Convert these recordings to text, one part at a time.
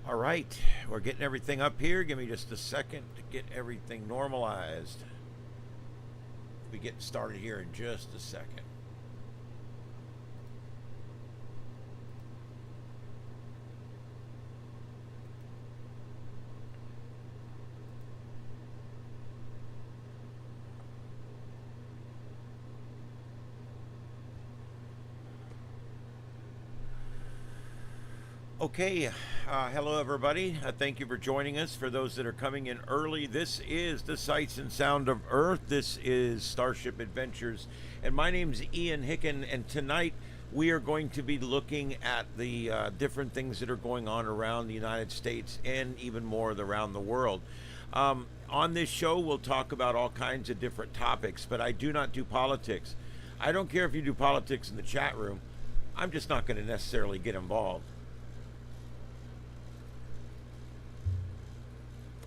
All right, we're getting everything up here. Give me just a second to get everything normalized. We get started here in just a second. Okay, hello everybody. Thank you for joining us. For those that are coming in early, this is the Sights and Sound of Earth. This is Starship Adventures, and my name's Ian Hicken. And tonight we are going to be looking at the different things that are going on around the United States and even more around the world. On this show, we'll talk about all kinds of different topics, but I do not do politics. I don't care if you do politics in the chat room. I'm just not going to necessarily get involved.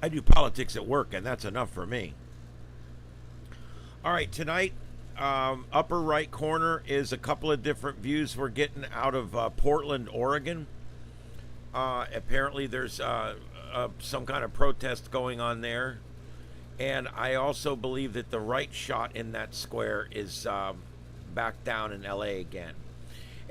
I do politics at work, and that's enough for me. All right, tonight, upper right corner is a couple of different views we're getting out of Portland, Oregon. Apparently, there's some kind of protest going on there. And I also believe that the right shot in that square is back down in LA again.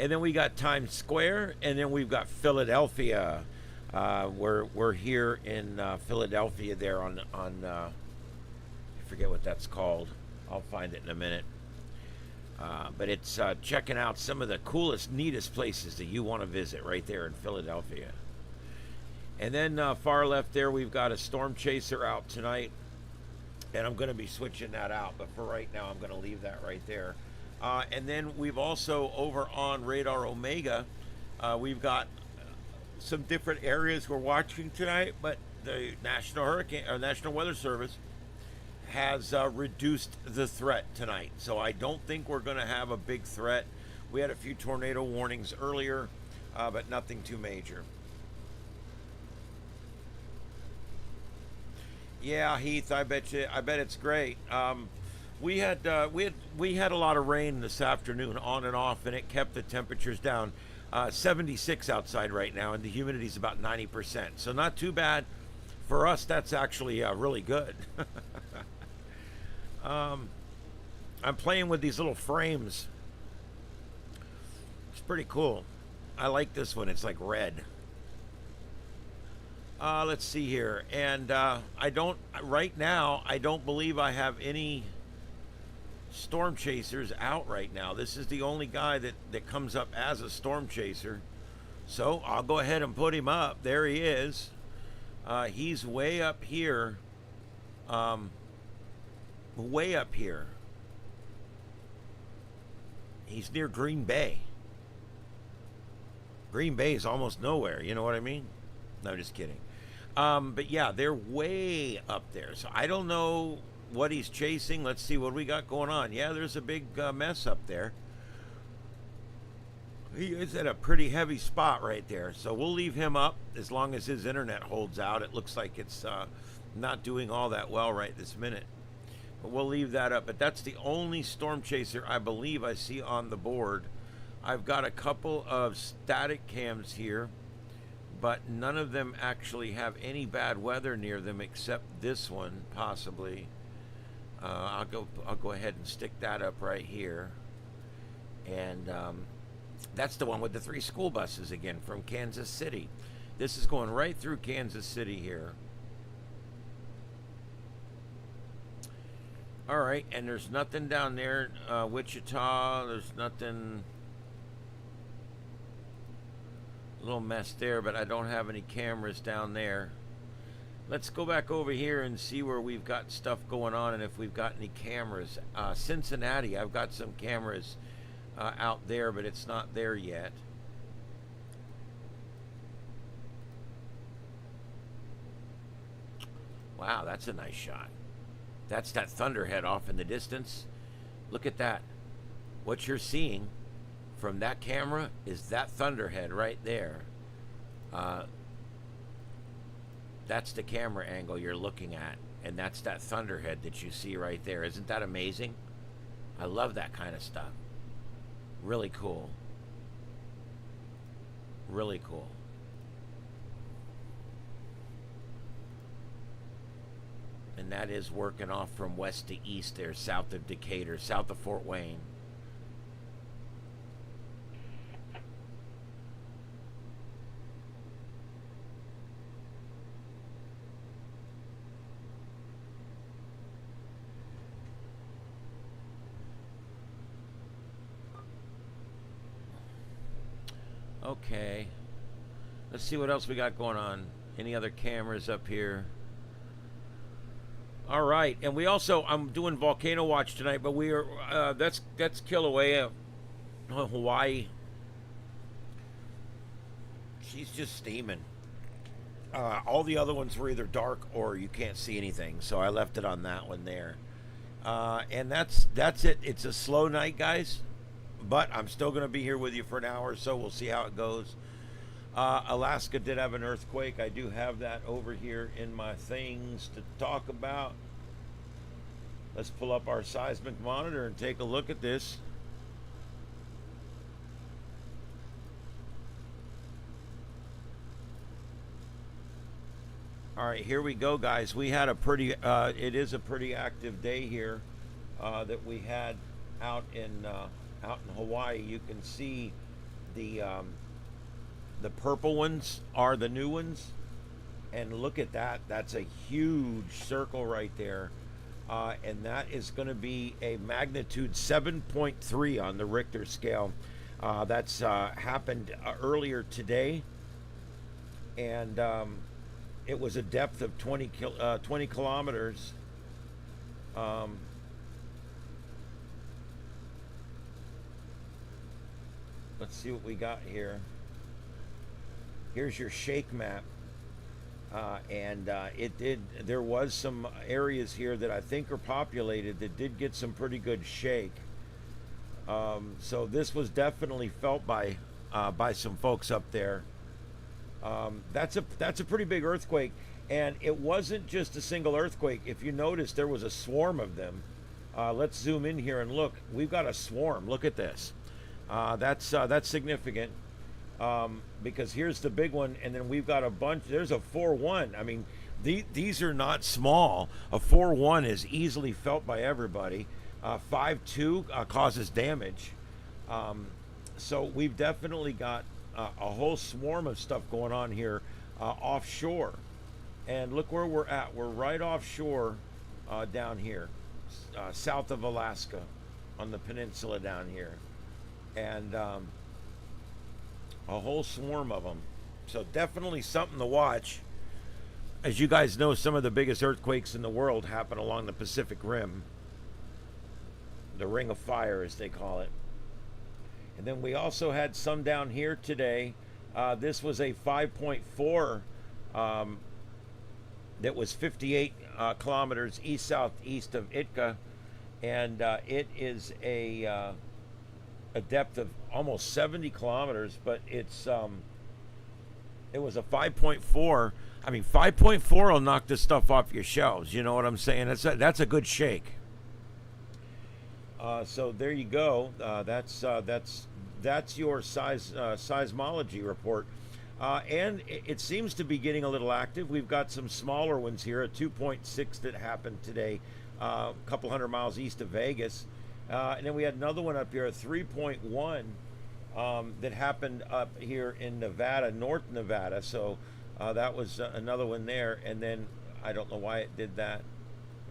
And then we got Times Square, and then we've got Philadelphia. We're here in Philadelphia there on I forget what that's called. I'll find it in a minute. But it's checking out some of the coolest, neatest places that you want to visit right there in Philadelphia. And then far left there, we've got a storm chaser out tonight. And I'm going to be switching that out. But for right now, I'm going to leave that right there. And then we've also, over on Radar Omega, we've got some different areas we're watching tonight, but the National Weather Service has reduced the threat tonight. So I don't think we're going to have a big threat. We had a few tornado warnings earlier, but nothing too major. Yeah, Heath, I bet it's great. We had a lot of rain this afternoon, on and off, and it kept the temperatures down. 76 outside right now, and the humidity is about 90%. So not too bad. For us, that's actually really good. I'm playing with these little frames. It's pretty cool. I like this one. It's like red. Let's see here. And right now, I don't believe I have any storm chasers out right now. This is the only guy that comes up as a storm chaser. So I'll go ahead and put him up. There he is. He's way up here. Way up here. He's near Green Bay. Green Bay is almost nowhere. You know what I mean? No, just kidding. But yeah, they're way up there. So I don't know what he's chasing. Let's see what we got going on. Yeah, there's a big mess up there. He is at a pretty heavy spot right there. So we'll leave him up as long as his internet holds out. It looks like it's not doing all that well right this minute. But we'll leave that up. But that's the only storm chaser I believe I see on the board. I've got a couple of static cams here, but none of them actually have any bad weather near them except this one, possibly. I'll go ahead and stick that up right here. And that's the one with the 3 school buses again from Kansas City. This is going right through Kansas City here. All right, and there's nothing down there. Wichita, there's nothing. A little mess there, but I don't have any cameras down there. Let's go back over here and see where we've got stuff going on and if we've got any cameras. Cincinnati, I've got some cameras out there, but it's not there yet. Wow, that's a nice shot. That's that thunderhead off in the distance. Look at that. What you're seeing from that camera is that thunderhead right there. That's the camera angle you're looking at, and that's that thunderhead that you see right there. Isn't that amazing? I love that kind of stuff. Really cool. Really cool. And that is working off from west to east there, south of Decatur, south of Fort Wayne. Okay. Let's see what else we got going on. Any other cameras up here? All right, and we also, I'm doing volcano watch tonight, but we are that's Kilauea, Hawaii. She's just steaming. All the other ones were either dark or you can't see anything, so I left it on that one there. And that's it. It's a slow night, guys, but I'm still going to be here with you for an hour or so. We'll see how it goes. Alaska did have an earthquake. I do have that over here in my things to talk about. Let's pull up our seismic monitor and take a look at this. All right, here we go, guys. We had a pretty, it is a pretty active day here that we had out in Hawaii. You can see the purple ones are the new ones, and look at that. That's a huge circle right there, and that is going to be a magnitude 7.3 on the Richter scale. That's happened earlier today, and it was a depth of 20 kilometers. Let's see what we got here. Here's your shake map, and there was some areas here that I think are populated that did get some pretty good shake. So this was definitely felt by some folks up there. That's a pretty big earthquake, and it wasn't just a single earthquake. If you notice, there was a swarm of them. Let's zoom in here and look. We've got a swarm. Look at this. That's significant. Because here's the big one, and then we've got a bunch. There's a 4-1. I mean, these are not small. A 4-1 is easily felt by everybody. 5-2 causes damage. So we've definitely got a whole swarm of stuff going on here offshore. And look where we're at. We're right offshore down here, south of Alaska, on the peninsula down here. And a whole swarm of them. So definitely something to watch. As you guys know, some of the biggest earthquakes in the world happen along the Pacific Rim. The Ring of Fire, as they call it. And then we also had some down here today. This was a 5.4 that was 58 kilometers east-southeast of Itka. And it is a depth of almost 70 kilometers, but it's it was a 5.4. I mean, 5.4 will knock this stuff off your shelves. You know what I'm saying? That's a good shake. So there you go. That's your seismology report. And it seems to be getting a little active. We've got some smaller ones here, a 2.6 that happened today, a couple hundred miles east of Vegas. And then we had another one up here, a 3.1 that happened up here in Nevada, North Nevada. So that was another one there. And then I don't know why it did that.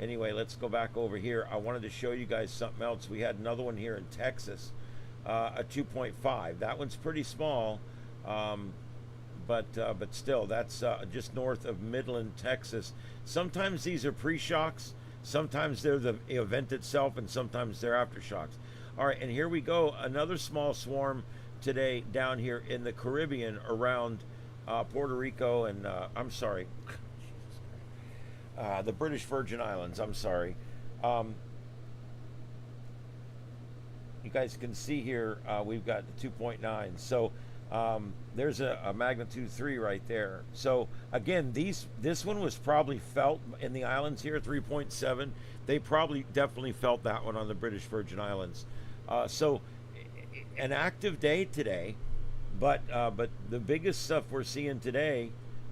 Anyway, let's go back over here. I wanted to show you guys something else. We had another one here in Texas, a 2.5. That one's pretty small, but still, that's just north of Midland, Texas. Sometimes these are pre-shocks. Sometimes they're the event itself, and sometimes they're aftershocks. All right, and here we go. Another small swarm today down here in the Caribbean around Puerto Rico and, I'm sorry, the British Virgin Islands. I'm sorry. You guys can see here we've got the 2.9. So there's a magnitude 3 right there. So again, this one was probably felt in the islands here, 3.7. They probably definitely felt that one on the British Virgin Islands. So an active day today, but the biggest stuff we're seeing today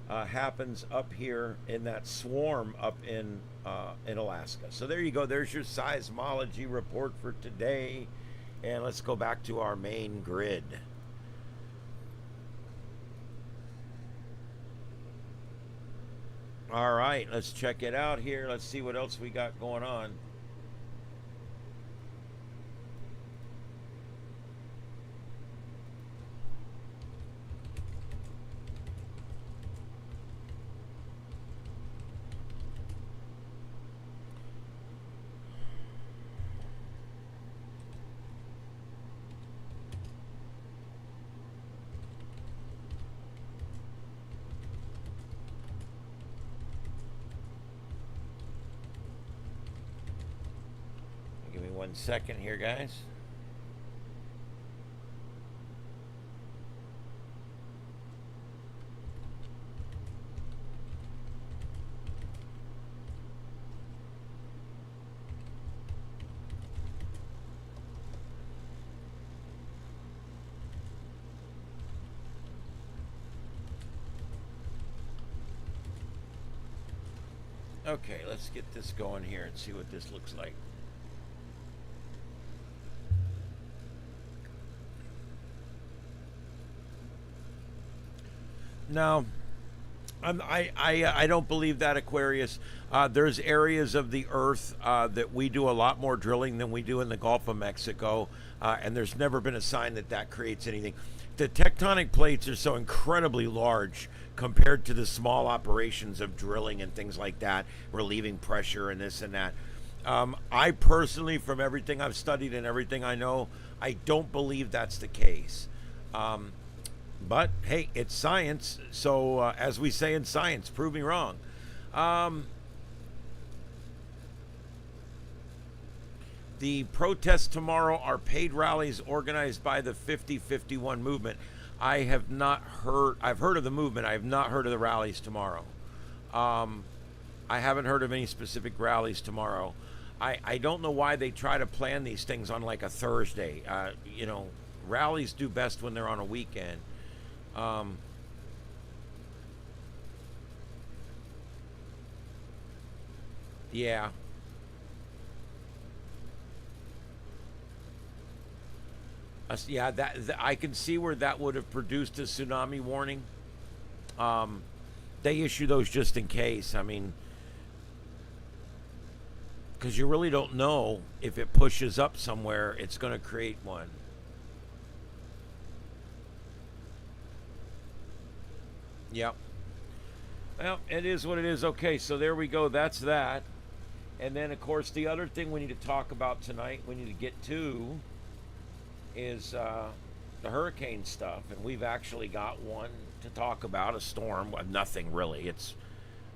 happens up here in that swarm up in in Alaska. So there you go. There's your seismology report for today. And let's go back to our main grid. All right, let's check it out here. Let's see what else we got going on. Give me 1 second here, guys. Okay, let's get this going here and see what this looks like. No, I don't believe that, Aquarius. There's areas of the Earth that we do a lot more drilling than we do in the Gulf of Mexico, and there's never been a sign that that creates anything. The tectonic plates are so incredibly large compared to the small operations of drilling and things like that, relieving pressure and this and that. I personally, from everything I've studied and everything I know, I don't believe that's the case. But hey, it's science, so as we say in science, prove me wrong. The protests tomorrow are paid rallies organized by the 50-51 movement. I have not heard. I've heard of the movement. I have not heard of the rallies tomorrow. I haven't heard of any specific rallies tomorrow. I don't know why they try to plan these things on like a Thursday. You know, rallies do best when they're on a weekend. Yeah. Yeah, I can see where that would have produced a tsunami warning. They issue those just in case. I mean, because you really don't know if it pushes up somewhere, it's going to create one. Yep. Well, it is what it is. Okay, so there we go. That's that. And then, of course, the other thing we need to talk about tonight, we need to get to, is the hurricane stuff. And we've actually got one to talk about, a storm. Well, nothing really. It's,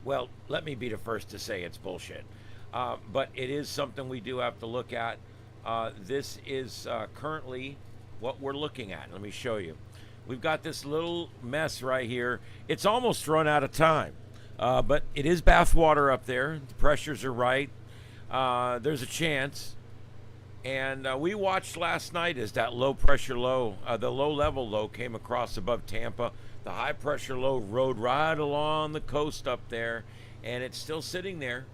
well, let me be the first to say it's bullshit. But it is something we do have to look at. This is currently what we're looking at. Let me show you. We've got this little mess right here. It's almost run out of time. But it is bathwater up there. The pressures are right. There's a chance. And we watched last night as that low pressure low, the low level low came across above Tampa. The high pressure low rode right along the coast up there. And it's still sitting there.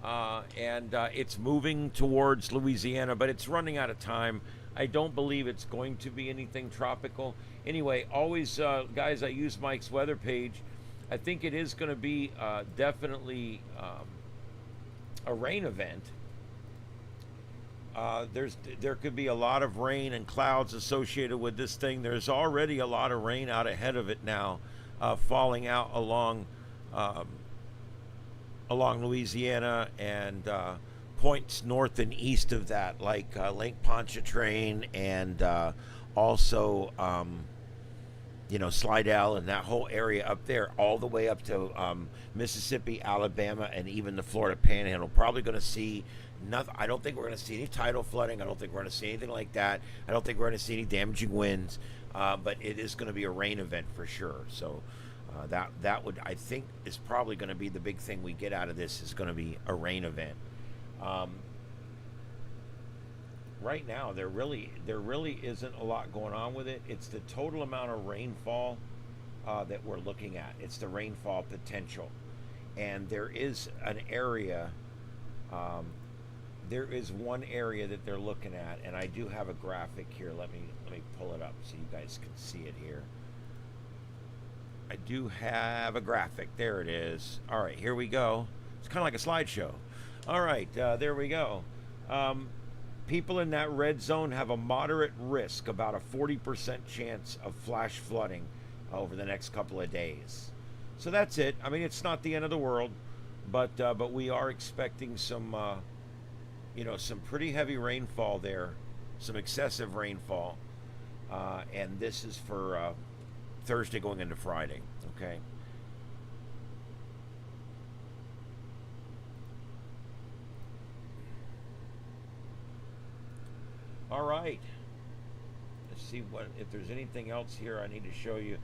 And it's moving towards Louisiana, but it's running out of time. I don't believe it's going to be anything tropical. Anyway, always, guys, I use Mike's weather page. I think it is going to be definitely a rain event. There could be a lot of rain and clouds associated with this thing. There's already a lot of rain out ahead of it now, falling out along Louisiana and points north and east of that, like Lake Pontchartrain and also Slidell and that whole area up there, all the way up to Mississippi, Alabama, and even the Florida Panhandle. Probably going to see nothing. I don't think we're going to see any tidal flooding. I don't think we're going to see anything like that. I don't think we're going to see any damaging winds. But it is going to be a rain event for sure. So that would, I think, is probably going to be the big thing we get out of this, is going to be a rain event. Right now, there really isn't a lot going on with it. It's the total amount of rainfall that we're looking at. It's the rainfall potential. and there is an area. Um, there is one area that they're looking at, and I do have a graphic here. Let me pull it up so you guys can see it here. I do have a graphic. There it is. All right, here we go. It's kind of like a slideshow. All right, there we go. People in that red zone have a moderate risk, about a 40% chance of flash flooding over the next couple of days. So that's it. I mean, it's not the end of the world, but we are expecting some, some pretty heavy rainfall there, some excessive rainfall, and this is for Thursday going into Friday. Okay. All right. Let's see if there's anything else here I need to show you.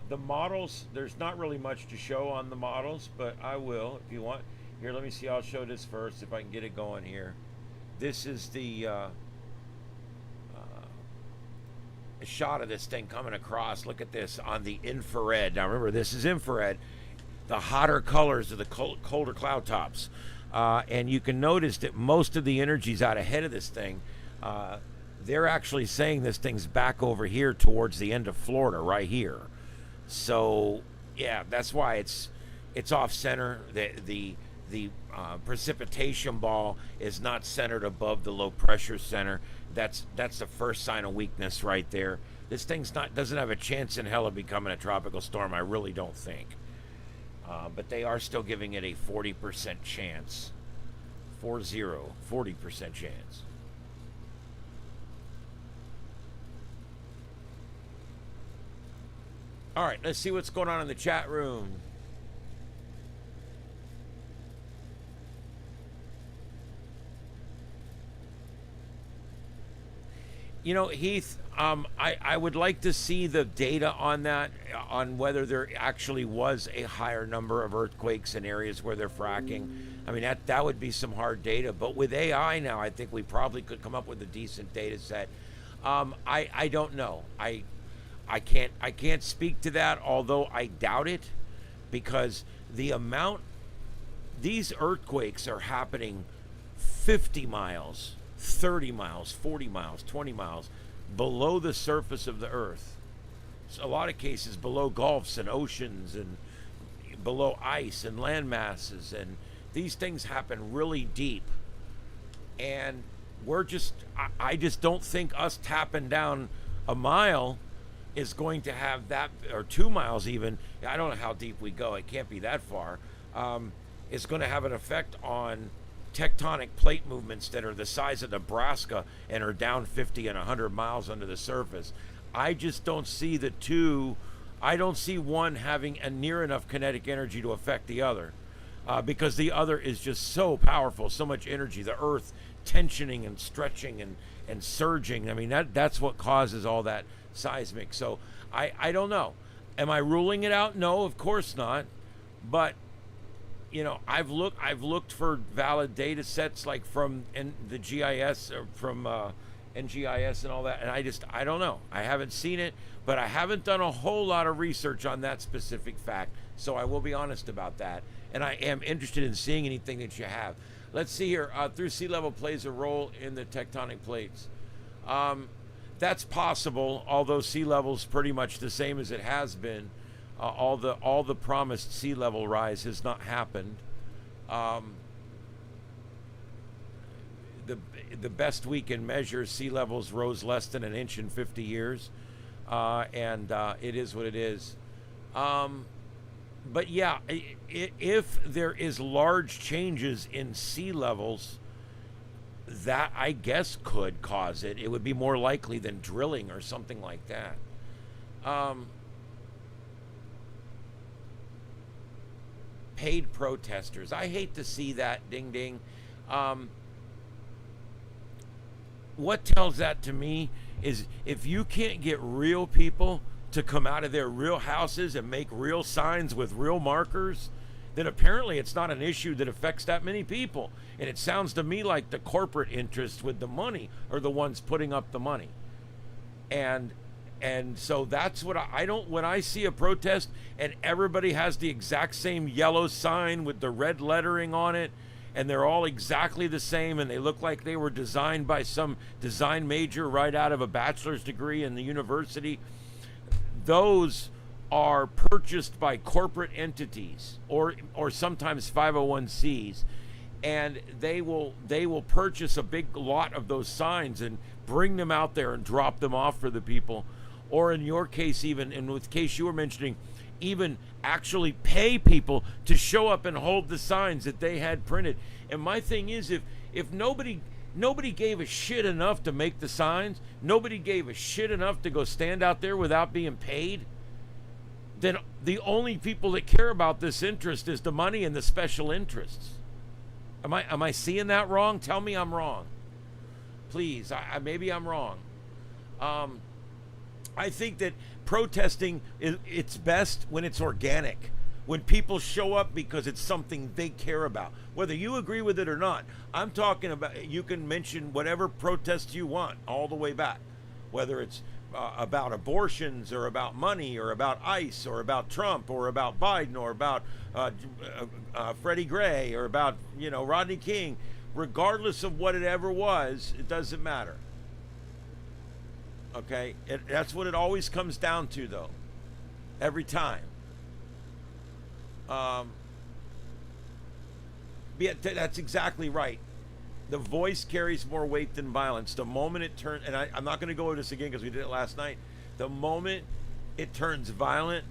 The models, there's not really much to show on the models, but I will if you want. Here, let me see. I'll show this first if I can get it going here. This is the shot of this thing coming across. Look at this on the infrared. Now remember, this is infrared. The hotter colors of the colder cloud tops. And you can notice that most of the energy's out ahead of this thing. They're actually saying this thing's back over here towards the end of Florida, right here. So yeah, that's why it's off center. The precipitation ball is not centered above the low pressure center. That's the first sign of weakness right there. This thing's doesn't have a chance in hell of becoming a tropical storm. I really don't think. But they are still giving it a 40% chance. 40% chance. All right, let's see what's going on in the chat room. You know, Heath, I would like to see the data on that, on whether there actually was a higher number of earthquakes in areas where they're fracking. I mean, that would be some hard data. But with AI now, I think we probably could come up with a decent data set. I don't know. I can't speak to that, although I doubt it, because the amount, these earthquakes are happening 50 miles, 30 miles, 40 miles, 20 miles below the surface of the earth. So a lot of cases below gulfs and oceans and below ice and land masses, and these things happen really deep. And I just don't think us tapping down a mile is going to have that, or 2 miles even. I don't know how deep we go. It can't be that far. It's going to have an effect on tectonic plate movements that are the size of Nebraska and are down 50 and 100 miles under the surface. I just don't see the two. I don't see one having a near enough kinetic energy to affect the other, because the other is just so powerful, so much energy. The Earth tensioning and stretching and surging. I mean, that's what causes all that seismic. So I don't know. Am I ruling it out? No, of course not. But you know, I've looked for valid data sets like from the GIS or from NGIS and all that, and I don't know. I haven't seen it, but I haven't done a whole lot of research on that specific fact. So I will be honest about that, and I am interested in seeing anything that you have. Let's see here. Through sea level plays a role in the tectonic plates. That's possible, although sea level's pretty much the same as it has been. All the promised sea level rise has not happened. The best we can measure, sea levels rose less than an inch in 50 years, and it is what it is. But yeah, if there is large changes in sea levels, that I guess could cause it. It would be more likely than drilling or something like that. Paid protesters. I hate to see that, ding ding. What tells that to me is if you can't get real people to come out of their real houses and make real signs with real markers, then apparently it's not an issue that affects that many people. And it sounds to me like the corporate interests with the money are the ones putting up the money. And And so that's what I don't, when I see a protest and everybody has the exact same yellow sign with the red lettering on it, and they're all exactly the same, and they look like they were designed by some design major right out of a bachelor's degree in the university. Those are purchased by corporate entities or sometimes 501c's, and they will purchase a big lot of those signs and bring them out there and drop them off for the people. Or in your case, even in the case you were mentioning, even actually pay people to show up and hold the signs that they had printed. And my thing is, if nobody gave a shit enough to make the signs, nobody gave a shit enough to go stand out there without being paid, then the only people that care about this interest is the money and the special interests. Am I seeing that wrong? Tell me I'm wrong, please. Maybe I'm wrong. I think that protesting it's best when it's organic, when people show up because it's something they care about, whether you agree with it or not. I'm talking about, you can mention whatever protests you want all the way back, whether it's about abortions or about money or about ICE or about Trump or about Biden or about Freddie Gray or about Rodney King. Regardless of what it ever was, it doesn't matter. Okay, that's what it always comes down to, though. Every time. Yeah, that's exactly right. The voice carries more weight than violence. The moment it turns, and I'm not going to go over this again because we did it last night. The moment it turns violent,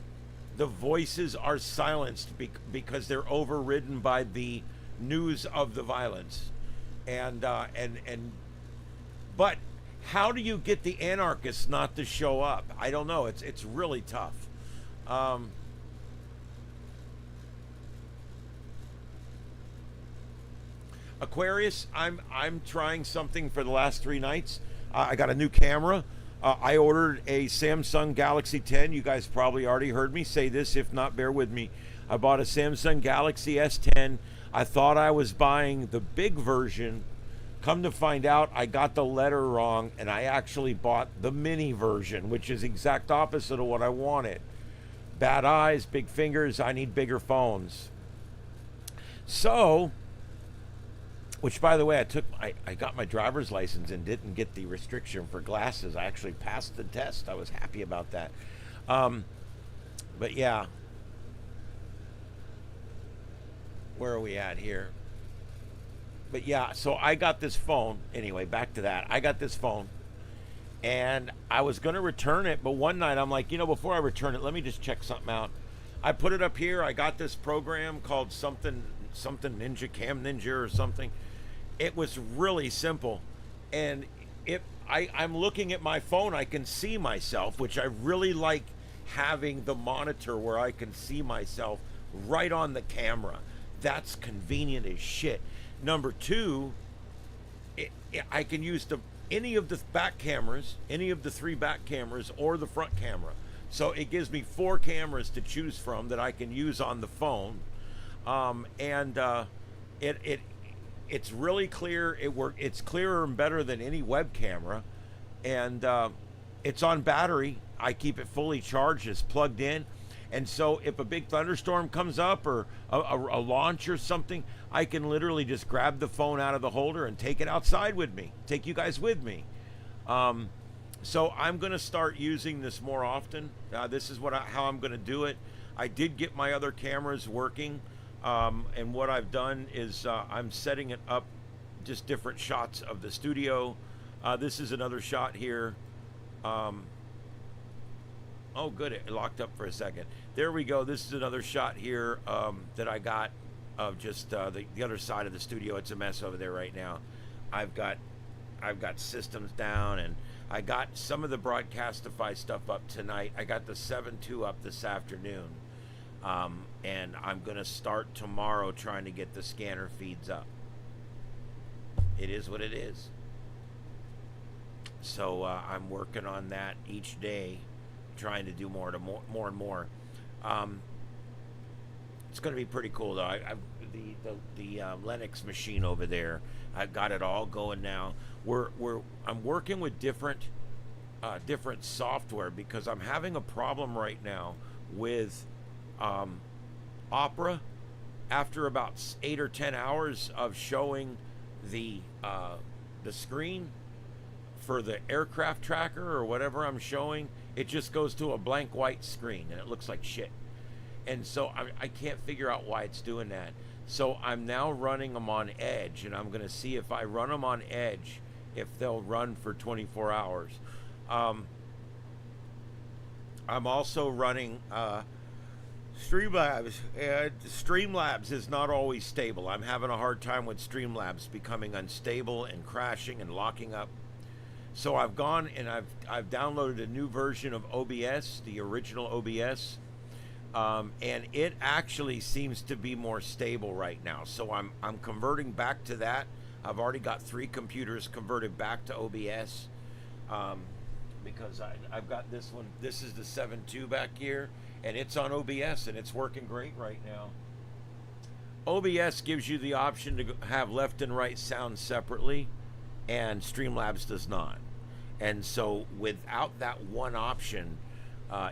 the voices are silenced because they're overridden by the news of the violence. But how do you get the anarchists not to show up? I don't know. It's really tough. Aquarius, I'm trying something for the last 3 nights. I got a new camera. I ordered a Samsung Galaxy 10. You guys probably already heard me say this. If not, bear with me. I bought a Samsung Galaxy S10. I thought I was buying the big version. Come to find out, I got the letter wrong, and I actually bought the mini version, which is exact opposite of what I wanted. Bad eyes, big fingers, I need bigger phones. So, which by the way, I got my driver's license and didn't get the restriction for glasses. I actually passed the test. I was happy about that. But yeah. Where are we at here? But yeah, so I got this phone. Anyway, back to that. I got this phone, and I was going to return it, but one night I'm like, before I return it, let me just check something out. I put it up here. I got this program called something Ninja, Cam Ninja or something. It was really simple, and I'm looking at my phone. I can see myself, which I really like, having the monitor where I can see myself right on the camera. That's convenient as shit. Number two, I can use any of the back cameras, any of the 3 back cameras, or the front camera. So it gives me 4 cameras to choose from that I can use on the phone. It's really clear. It's clearer and better than any web camera, and it's on battery. I keep it fully charged. It's plugged in. And so if a big thunderstorm comes up or a launch or something, I can literally just grab the phone out of the holder and take it outside with me, take you guys with me. So I'm going to start using this more often. This is how I'm going to do it. I did get my other cameras working, and what I've done is I'm setting it up, just different shots of the studio. This is another shot here. Oh, good. It locked up for a second. There we go. This is another shot here that I got of just the other side of the studio. It's a mess over there right now. I've got systems down, and I got some of the Broadcastify stuff up tonight. I got the 7.2 up this afternoon, and I'm going to start tomorrow trying to get the scanner feeds up. It is what it is. So I'm working on that each day, trying to do more and more. It's going to be pretty cool, though. The Linux machine over there, I've got it all going now. I'm working with different different software, because I'm having a problem right now with Opera. After about 8 or 10 hours of showing the screen for the aircraft tracker or whatever I'm showing, it just goes to a blank white screen and it looks like shit. And so I can't figure out why it's doing that. So I'm now running them on Edge, and I'm going to see if I run them on Edge, if they'll run for 24 hours. I'm also running Streamlabs, and Streamlabs is not always stable. I'm having a hard time with Streamlabs becoming unstable and crashing and locking up. So I've gone and I've downloaded a new version of OBS, the original OBS, and it actually seems to be more stable right now. So I'm converting back to that. I've already got 3 computers converted back to OBS, because I've got this one. This is the 7.2 back here, and it's on OBS, and it's working great right now. OBS gives you the option to have left and right sound separately, and Streamlabs does not. And so without that one option,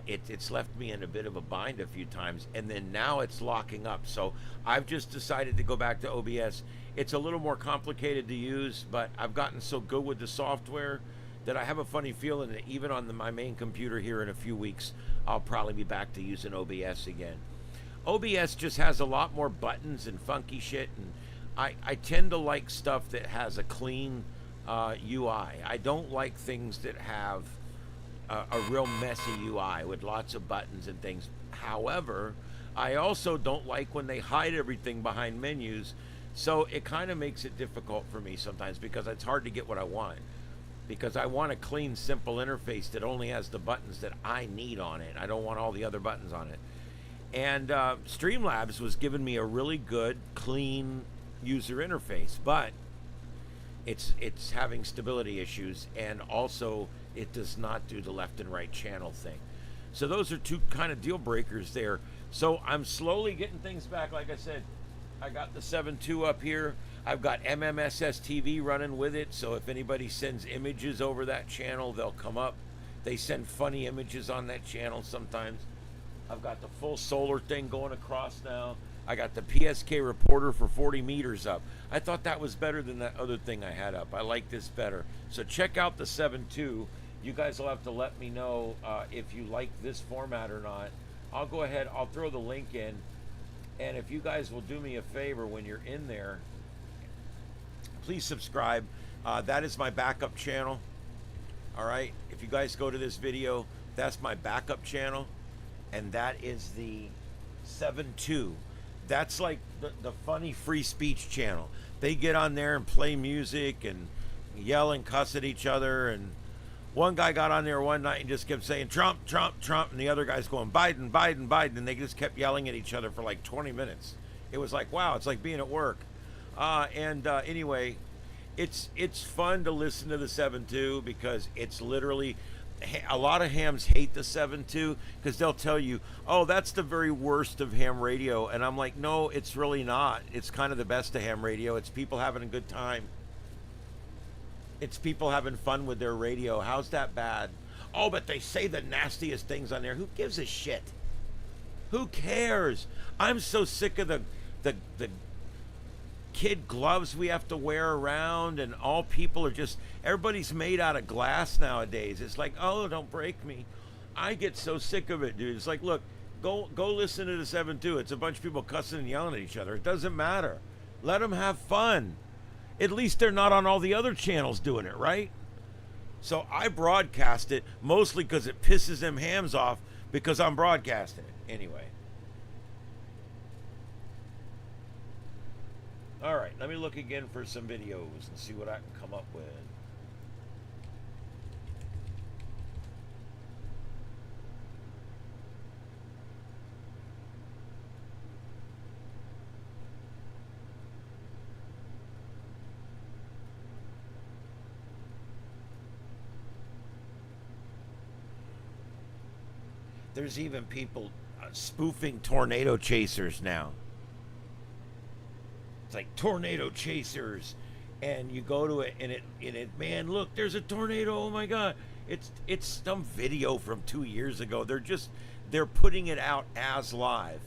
it's left me in a bit of a bind a few times, and then now it's locking up. So I've just decided to go back to OBS. It's a little more complicated to use, but I've gotten so good with the software that I have a funny feeling that even on my main computer here in a few weeks, I'll probably be back to using OBS again. OBS just has a lot more buttons and funky shit, and I tend to like stuff that has a clean UI. I don't like things that have a real messy UI with lots of buttons and things. However, I also don't like when they hide everything behind menus, so it kind of makes it difficult for me sometimes, because it's hard to get what I want. Because I want a clean, simple interface that only has the buttons that I need on it. I don't want all the other buttons on it. And Streamlabs was giving me a really good, clean user interface, but it's having stability issues, and also it does not do the left and right channel thing. So those are 2 kind of deal breakers there. So I'm slowly getting things back. Like I said, I got the 7.2 up here. I've got MMSS TV running with it, so if anybody sends images over that channel, they'll come up. They send funny images on that channel sometimes. I've got the full solar thing going across now. I got the PSK reporter for 40 meters up. I thought that was better than that other thing I had up. I like this better. So check out the 7.2. You guys will have to let me know if you like this format or not. I'll go ahead, I'll throw the link in. And if you guys will do me a favor when you're in there, please subscribe. That is my backup channel. All right, if you guys go to this video, that's my backup channel, and that is the 7.2. That's like the funny free speech channel. They get on there and play music and yell and cuss at each other. And one guy got on there one night and just kept saying Trump, Trump, Trump, and the other guy's going Biden, Biden, Biden, and they just kept yelling at each other for like 20 minutes. It was like, wow, it's like being at work. Anyway, it's fun to listen to the 7.2, because it's literally, a lot of hams hate the 7.2 because they'll tell you, oh, that's the very worst of ham radio. And I'm like, no, it's really not. It's kind of the best of ham radio. It's people having a good time. It's people having fun with their radio. How's that bad? Oh, but they say the nastiest things on there. Who gives a shit? Who cares? I'm so sick of the kid gloves we have to wear around, and all people are just, everybody's made out of glass nowadays. It's like, oh, don't break me. I get so sick of it, dude. It's like, look, go listen to the 7.2. It's a bunch of people cussing and yelling at each other. It doesn't matter. Let them have fun. At least they're not on all the other channels doing it, right? So I broadcast it mostly because it pisses them hams off, because I'm broadcasting it anyway. All right, let me look again for some videos and see what I can come up with. There's even people spoofing tornado chasers now. It's like tornado chasers, and you go to it, and it, man, look, there's a tornado. Oh my God! It's some video from 2 years ago. They're putting it out as live,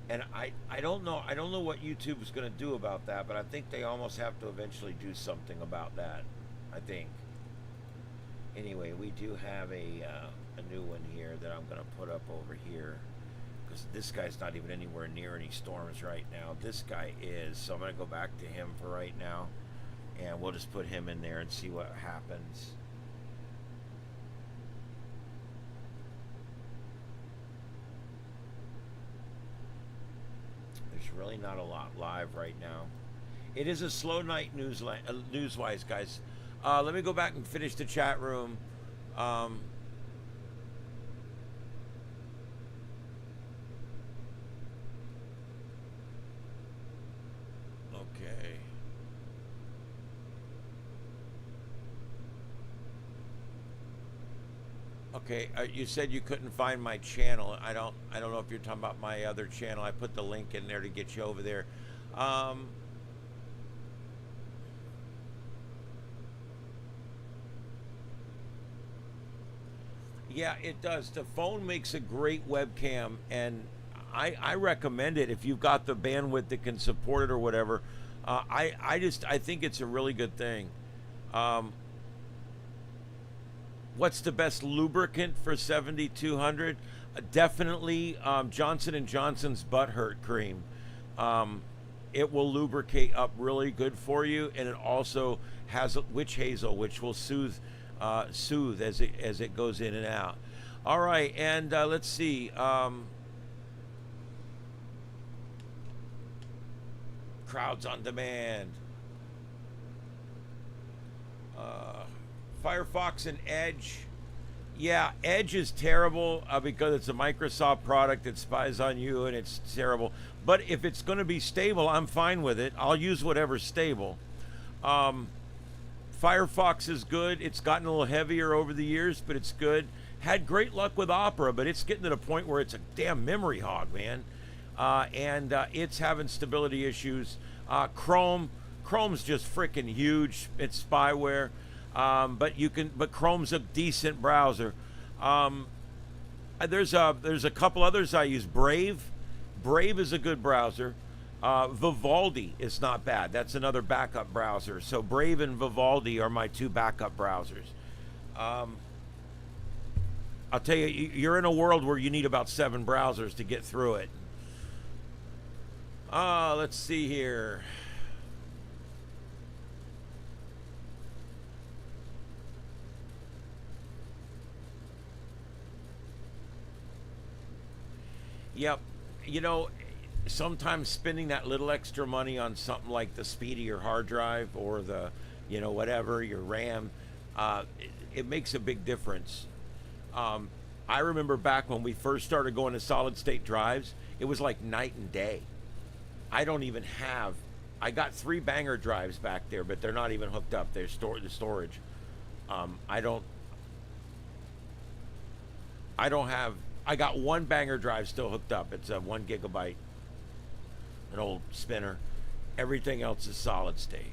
and I don't know what YouTube is going to do about that, but I think they almost have to eventually do something about that. I think. Anyway, we do have a new one here that I'm going to put up over here, because this guy's not even anywhere near any storms right now. This guy is, so I'm going to go back to him for right now, and we'll just put him in there and see what happens. There's really not a lot live right now. It is a slow night news-wise, guys. Let me go back and finish the chat room. Okay. Okay, you said you couldn't find my channel. I don't know if you're talking about my other channel. I put the link in there to get you over there. Yeah, it does. The phone makes a great webcam, and I recommend it if you've got the bandwidth that can support it or whatever. I think it's a really good thing. What's the best lubricant for 7200? Definitely Johnson and Johnson's Butt Hurt Cream. It will lubricate up really good for you, and it also has witch hazel, which will soothe as it goes in and out. All right, and let's see. Crowds on demand. Firefox and Edge. Yeah, Edge is terrible because it's a Microsoft product that spies on you, and it's terrible. But if it's going to be stable, I'm fine with it. I'll use whatever's stable. Firefox is good. It's gotten a little heavier over the years, but it's good. Had great luck with Opera, but it's getting to the point where it's a damn memory hog, man. And it's having stability issues. Chrome's just freaking huge. It's spyware. But Chrome's a decent browser. There's a couple others I use. Brave is a good browser. Vivaldi is not bad. That's another backup browser. So Brave and Vivaldi are my two backup browsers. I'll tell you, you're in a world where you need about 7 browsers to get through it. Let's see here. Yep. You know, sometimes spending that little extra money on something like the speedier hard drive or the, whatever, your RAM, it makes a big difference. I remember back when we first started going to solid state drives, it was like night and day. I got 3 banger drives back there, but they're not even hooked up. They're the storage. I got 1 banger drive still hooked up. It's a 1 gigabyte, an old spinner. Everything else is solid state.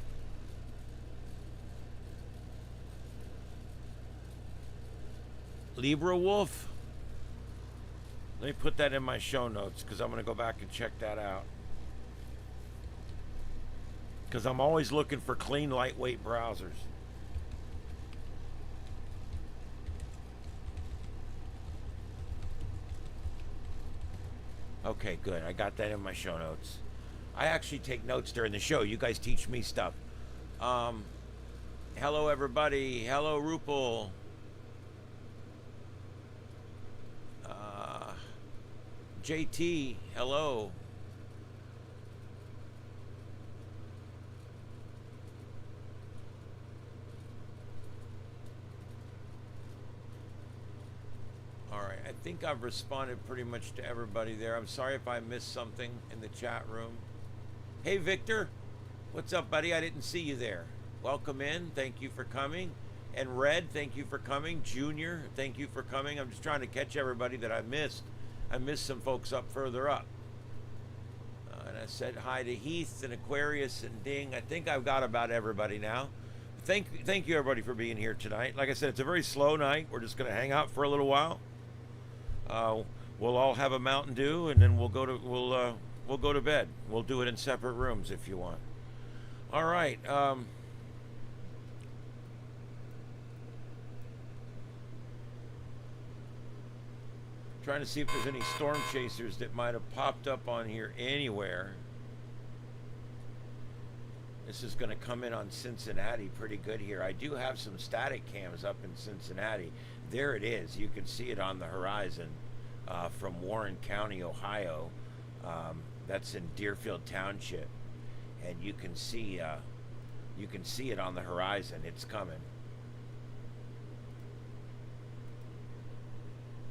Libra Wolf. Let me put that in my show notes because I'm going to go back and check that out. Because I'm always looking for clean, lightweight browsers. Okay, good. I got that in my show notes. I actually take notes during the show. You guys teach me stuff. Hello, everybody. Hello, Rupal. JT, hello. All right, I think I've responded pretty much to everybody there. I'm sorry if I missed something in the chat room. Hey, Victor. What's up, buddy? I didn't see you there. Welcome in. Thank you for coming. And Red, thank you for coming. Junior, thank you for coming. I'm just trying to catch everybody that I missed. I missed some folks up further up. And I said hi to Heath and Aquarius and Ding. I think I've got about everybody now. thank you everybody for being here tonight. Like I said, it's a very slow night. We're just going to hang out for a little while. Uh, we'll all have a Mountain Dew, and then we'll go to bed. We'll do it in separate rooms if you want. All right. Trying to see if there's any storm chasers that might have popped up on here anywhere. This is going to come in on Cincinnati pretty good here. I do have some static cams up in Cincinnati. There it is. You can see it on the horizon from Warren County, Ohio. That's in Deerfield Township, and you can see it on the horizon. It's coming.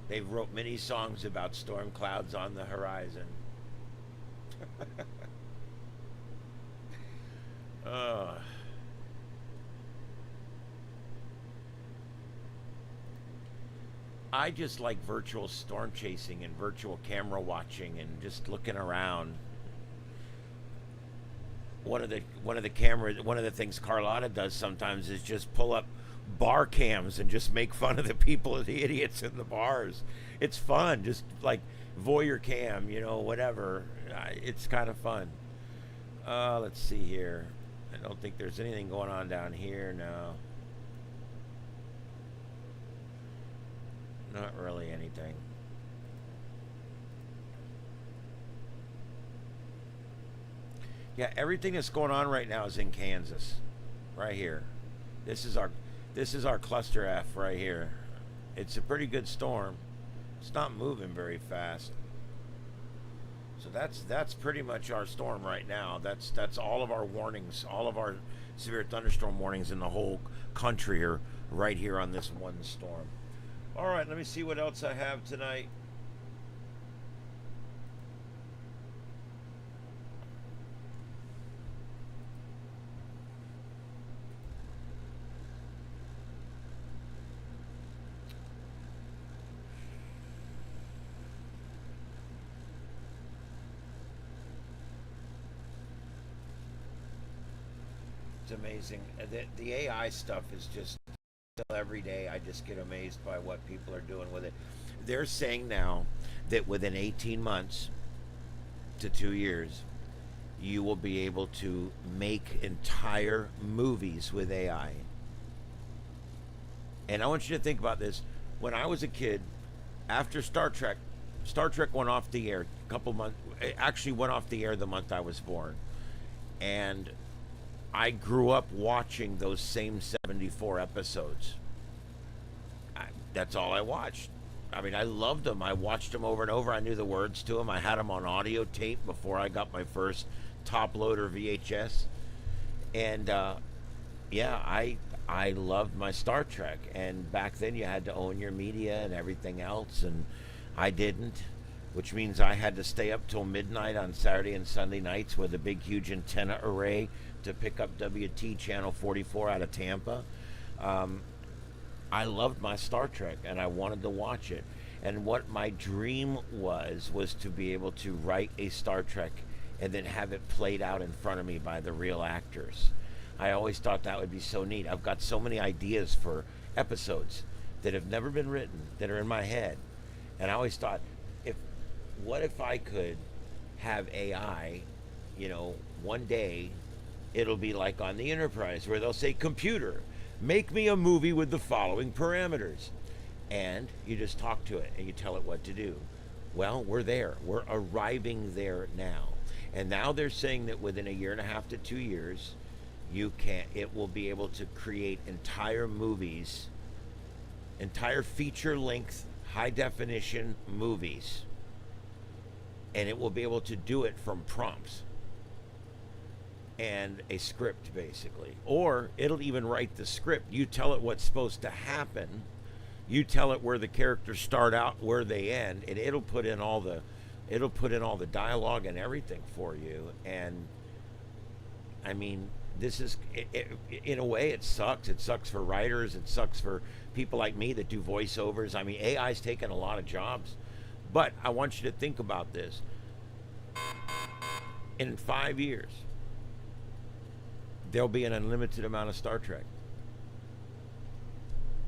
They wrote many songs about storm clouds on the horizon. I just like virtual storm chasing and virtual camera watching and just looking around. One of the things Carlotta does sometimes is just pull up bar cams and just make fun of the people, the idiots in the bars. It's fun, just like voyeur cam, whatever. It's kind of fun. Let's see here. I don't think there's anything going on down here now. Not really anything. Yeah, everything that's going on right now is in Kansas. Right here. This is our cluster F right here. It's a pretty good storm. It's not moving very fast. So that's pretty much our storm right now. That's all of our warnings, all of our severe thunderstorm warnings in the whole country are right here on this one storm. All right, let me see what else I have tonight. It's amazing. The AI stuff is just every day. I just get amazed by what people are doing with it. They're saying now that within 18 months to 2 years, you will be able to make entire movies with AI. And I want you to think about this. When I was a kid, after Star Trek went off the air a couple months. It actually went off the air the month I was born, and I grew up watching those same 74 episodes. That's all I watched. I mean, I loved them. I watched them over and over. I knew the words to them. I had them on audio tape before I got my first top loader VHS. And yeah, I loved my Star Trek. And back then you had to own your media and everything else, and I didn't, which means I had to stay up till midnight on Saturday and Sunday nights with a big, huge antenna array to pick up WT Channel 44 out of Tampa. I loved my Star Trek, and I wanted to watch it. And what my dream was to be able to write a Star Trek and then have it played out in front of me by the real actors. I always thought that would be so neat. I've got so many ideas for episodes that have never been written that are in my head. And I always thought, what if I could have AI, one day it'll be like on the Enterprise where they'll say, computer, make me a movie with the following parameters. And you just talk to it and you tell it what to do. Well, we're there. We're arriving there now. And now they're saying that within a year and a half to 2 years, it will be able to create entire movies, entire feature-length, high-definition movies. And it will be able to do it from prompts and a script, basically. Or it'll even write the script. You tell it what's supposed to happen. You tell it where the characters start out, where they end, and it'll put in all the dialogue and everything for you. And I mean, this is in a way, it sucks. It sucks for writers. It sucks for people like me that do voiceovers. I mean, AI's taken a lot of jobs. But I want you to think about this. In 5 years, there'll be an unlimited amount of Star Trek.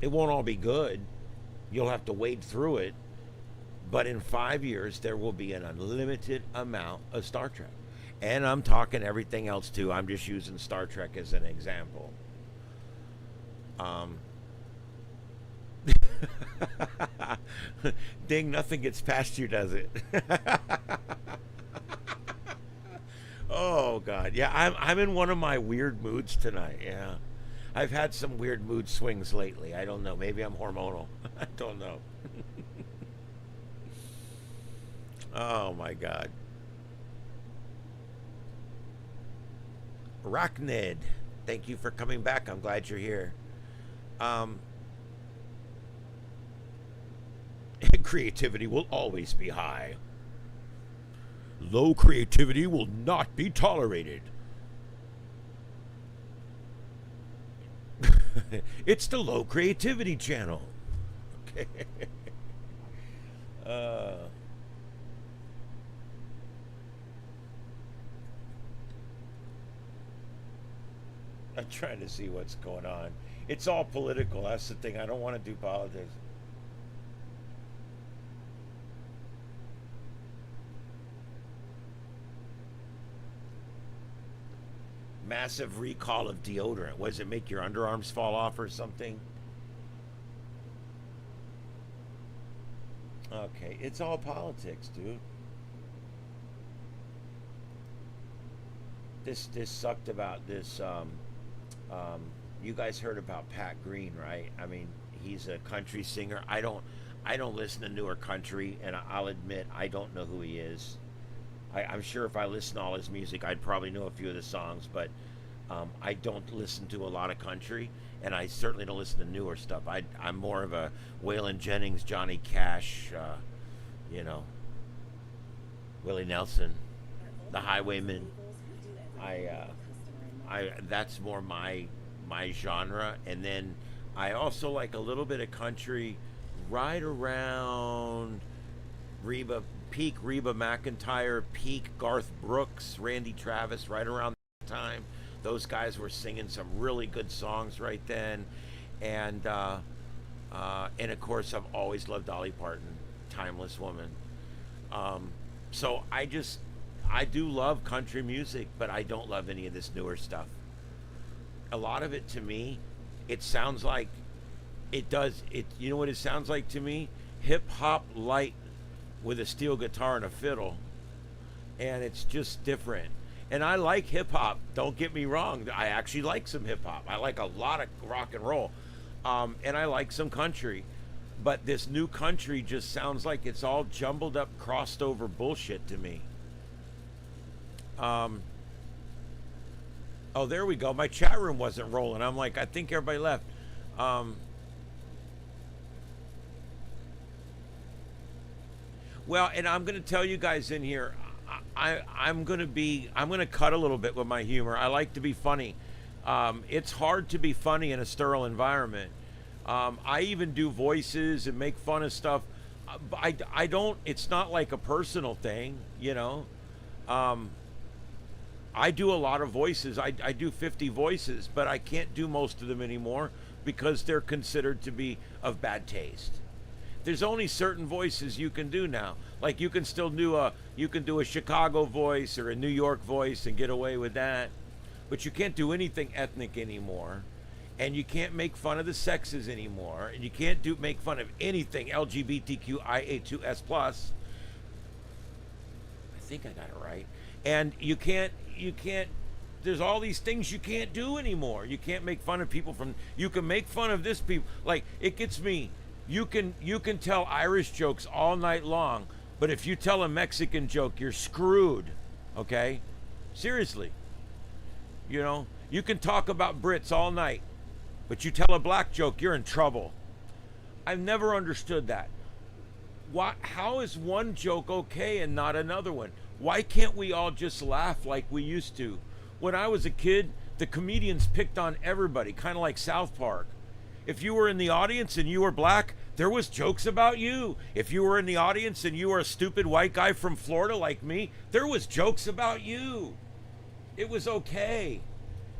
It won't all be good. You'll have to wade through it. But in 5 years, there will be an unlimited amount of Star Trek. And I'm talking everything else too. I'm just using Star Trek as an example. Ding, nothing gets past you, does it? Oh God, yeah. I'm in one of my weird moods tonight. Yeah, I've had some weird mood swings lately. I don't know. Maybe I'm hormonal. I don't know. Oh my God. Arachnid, thank you for coming back. I'm glad you're here. Creativity will always be high. Low creativity will not be tolerated. It's the low creativity channel. Okay. I'm trying to see what's going on. It's all political. That's the thing. I don't want to do politics. Massive recall of deodorant. What does it make your underarms fall off or something? Okay, it's all politics, dude. This sucked about this. You guys heard about Pat Green, right? I mean, he's a country singer. I don't listen to newer country, and I'll admit I don't know who he is. I'm sure if I listen to all his music, I'd probably know a few of the songs, but I don't listen to a lot of country, and I certainly don't listen to newer stuff. I'm more of a Waylon Jennings, Johnny Cash, you know, Willie Nelson, the Highwaymen. That's more my genre, and then I also like a little bit of country right around peak Reba McEntire, peak Garth Brooks, Randy Travis, right around that time. Those guys were singing some really good songs right then, and of course I've always loved Dolly Parton, timeless woman. So I do love country music, but I don't love any of this newer stuff. A lot of it, to me, it sounds like it does it. You know what it sounds like to me? Hip hop light with a steel guitar and a fiddle, and it's just different. And I like hip hop. Don't get me wrong. I actually like some hip hop. I like a lot of rock and roll, and I like some country. But this new country just sounds like it's all jumbled up, crossed over bullshit to me. Oh, there we go. My chat room wasn't rolling. I'm like, I think everybody left. Well, and I'm going to tell you guys in here, I'm going to cut a little bit with my humor. I like to be funny. It's hard to be funny in a sterile environment. I even do voices and make fun of stuff. I don't, it's not like a personal thing, you know. I do a lot of voices. I do 50 voices, but I can't do most of them anymore because they're considered to be of bad taste. There's only certain voices you can do now. Like you can still do a Chicago voice or a New York voice and get away with that, but you can't do anything ethnic anymore, and you can't make fun of the sexes anymore, and you can't make fun of anything LGBTQIA2S+. I think I got it right. And you can't, there's all these things you can't do anymore. You can't make fun of people you can make fun of this people. Like, it gets me. You can tell Irish jokes all night long, but if you tell a Mexican joke, you're screwed. Okay? Seriously. You know, you can talk about Brits all night, but you tell a black joke, you're in trouble. I've never understood that. How is one joke okay and not another one? Why can't we all just laugh like we used to? When I was a kid, the comedians picked on everybody, kind of like South Park. If you were in the audience and you were black, there was jokes about you. If you were in the audience and you were a stupid white guy from Florida like me, there was jokes about you. It was okay.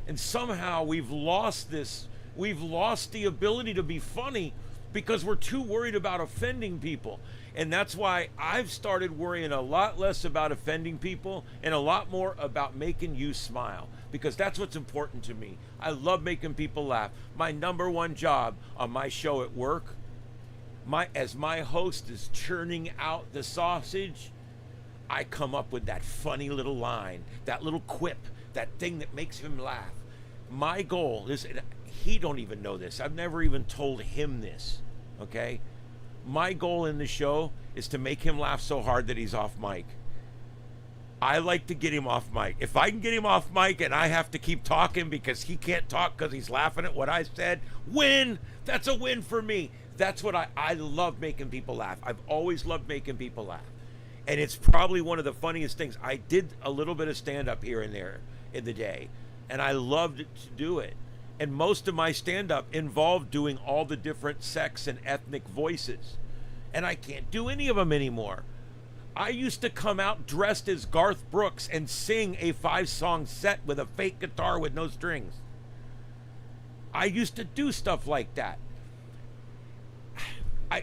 And somehow we've lost this We've lost the ability to be funny because we're too worried about offending people. And that's why I've started worrying a lot less about offending people and a lot more about making you smile, because that's what's important to me. I love making people laugh. My number one job on my show at work, as my host is churning out the sausage, I come up with that funny little line, that little quip, that thing that makes him laugh. My goal is, he don't even know this. I've never even told him this, okay? My goal in the show is to make him laugh so hard that he's off mic. I like to get him off mic. If I can get him off mic and I have to keep talking because he can't talk because he's laughing at what I said, win! That's a win for me. That's what I love, making people laugh. I've always loved making people laugh. And it's probably one of the funniest things. I did a little bit of stand-up here and there in the day, and I loved to do it. And most of my stand-up involved doing all the different sex and ethnic voices. And I can't do any of them anymore. I used to come out dressed as Garth Brooks and sing a 5-song set with a fake guitar with no strings. I used to do stuff like that.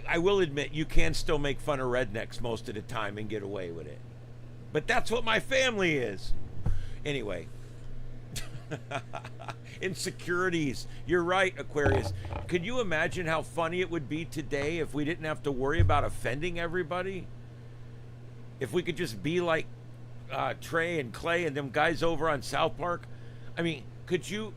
I will admit, you can still make fun of rednecks most of the time and get away with it. But that's what my family is. Anyway. Insecurities. You're right, Aquarius. Could you imagine how funny it would be today if we didn't have to worry about offending everybody? If we could just be like Trey and Clay and them guys over on South Park? I mean, could you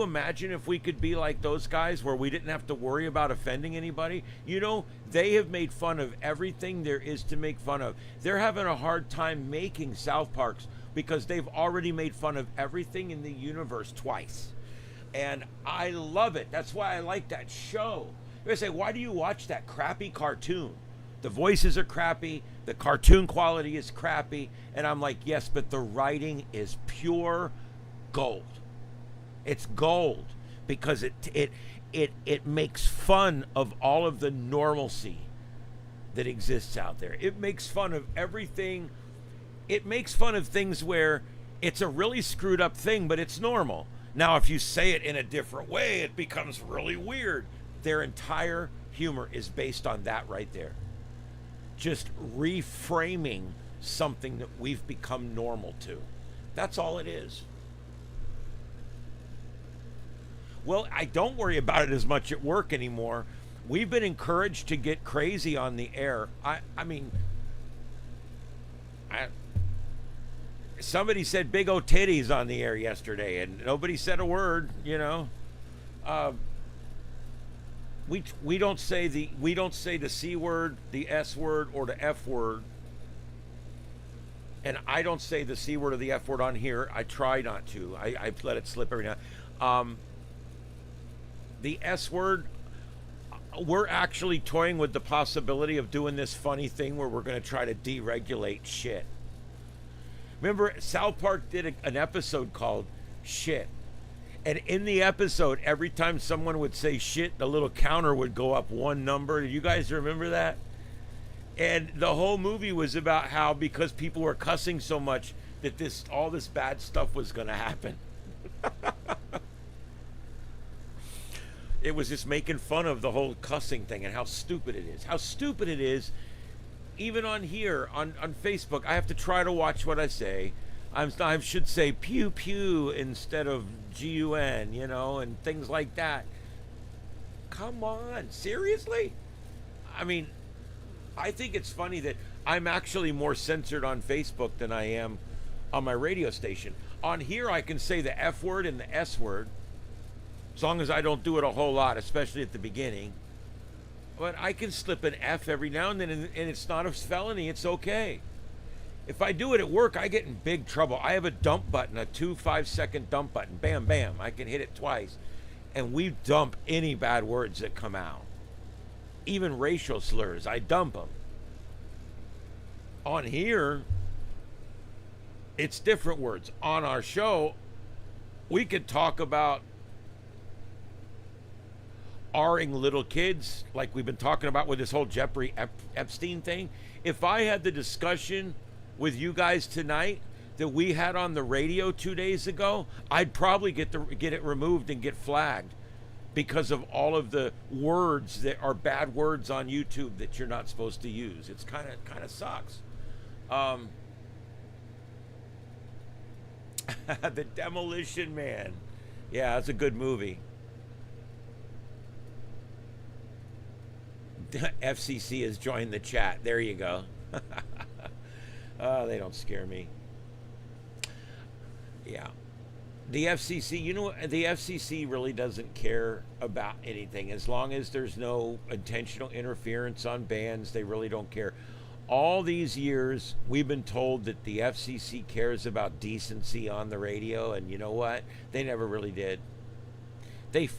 imagine if we could be like those guys where we didn't have to worry about offending anybody? You know, they have made fun of everything there is to make fun of. They're having a hard time making South Parks because they've already made fun of everything in the universe twice. And I love it. That's why I like that show. They say, why do you watch that crappy cartoon? The voices are crappy, the cartoon quality is crappy, and I'm like, yes, but the writing is pure gold. It's gold because it makes fun of all of the normalcy that exists out there. It makes fun of everything. It makes fun of things where it's a really screwed up thing, but it's normal. Now, if you say it in a different way, it becomes really weird. Their entire humor is based on that right there. Just reframing something that we've become normal to. That's all it is. Well, I don't worry about it as much at work anymore. We've been encouraged to get crazy on the air. Somebody said big O titties on the air yesterday, and nobody said a word. You know, we don't say the C word, the S word, or the F word. And I don't say the C word or the F word on here. I try not to. I let it slip every now. The S word, we're actually toying with the possibility of doing this funny thing where we're going to try to deregulate shit. Remember, South Park did an episode called Shit. And in the episode, every time someone would say shit, the little counter would go up one number. Do you guys remember that? And the whole movie was about how, because people were cussing so much, that all this bad stuff was going to happen. It was just making fun of the whole cussing thing and how stupid it is. How stupid it is, even on here, on Facebook. I have to try to watch what I say. I should say pew pew instead of GUN, you know, and things like that. Come on, seriously? I mean, I think it's funny that I'm actually more censored on Facebook than I am on my radio station. On here, I can say the F word and the S word, as long as I don't do it a whole lot, especially at the beginning. But I can slip an F every now and then, and it's not a felony. It's okay. If I do it at work, I get in big trouble. I have a dump button, a 2 5-second dump button. Bam, bam. I can hit it twice. And we dump any bad words that come out. Even racial slurs, I dump them. On here, it's different words. On our show, we could talk about R-ing little kids, like we've been talking about with this whole Jeffrey Epstein thing. If I had the discussion with you guys tonight that we had on the radio 2 days ago, I'd probably get it removed and get flagged because of all of the words that are bad words on YouTube that you're not supposed to use. It's kind of sucks. Um, the Demolition Man. Yeah, that's a good movie. FCC has joined the chat. There you go. They don't scare me. Yeah. The FCC, you know, the FCC really doesn't care about anything. As long as there's no intentional interference on bands, they really don't care. All these years, we've been told that the FCC cares about decency on the radio, and you know what? They never really did. They're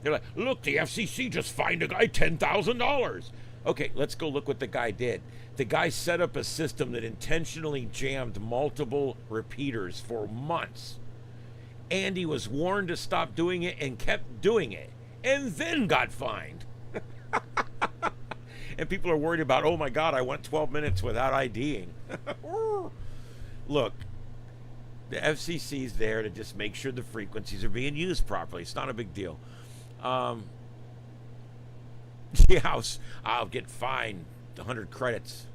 like, look, the FCC just fined a guy $10,000. Okay, let's go look what the guy did. The guy set up a system that intentionally jammed multiple repeaters for months. And he was warned to stop doing it and kept doing it. And then got fined. And people are worried about, oh my God, I went 12 minutes without IDing. Look, the FCC's there to just make sure the frequencies are being used properly. It's not a big deal. Yeah, I'll get fined 100 credits.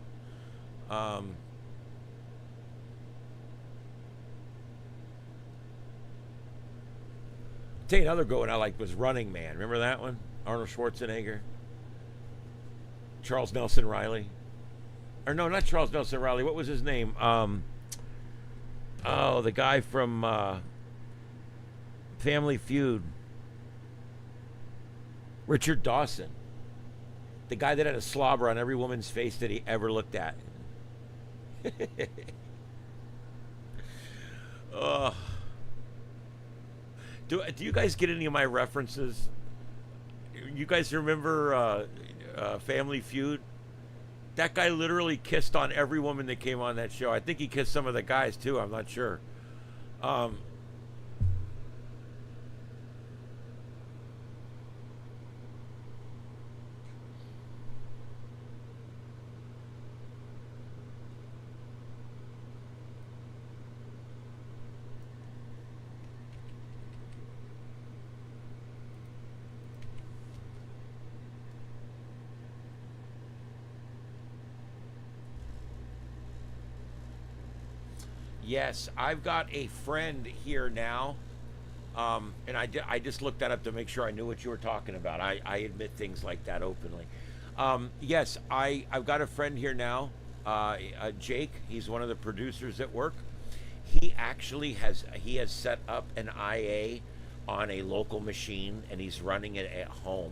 Tell you another good one I liked was Running Man. Remember that one? Arnold Schwarzenegger. Charles Nelson Riley. Or no, not Charles Nelson Riley. What was his name? The guy from Family Feud. Richard Dawson. The guy that had a slobber on every woman's face that he ever looked at. Do you guys get any of my references? You guys remember Family Feud? That guy literally kissed on every woman that came on that show. I think he kissed some of the guys too. I'm not sure. Yes, I've got a friend here now, and I just looked that up to make sure I knew what you were talking about. I admit things like that openly. Yes, I've got a friend here now, Jake. He's one of the producers at work. He actually has set up an IA on a local machine, and he's running it at home.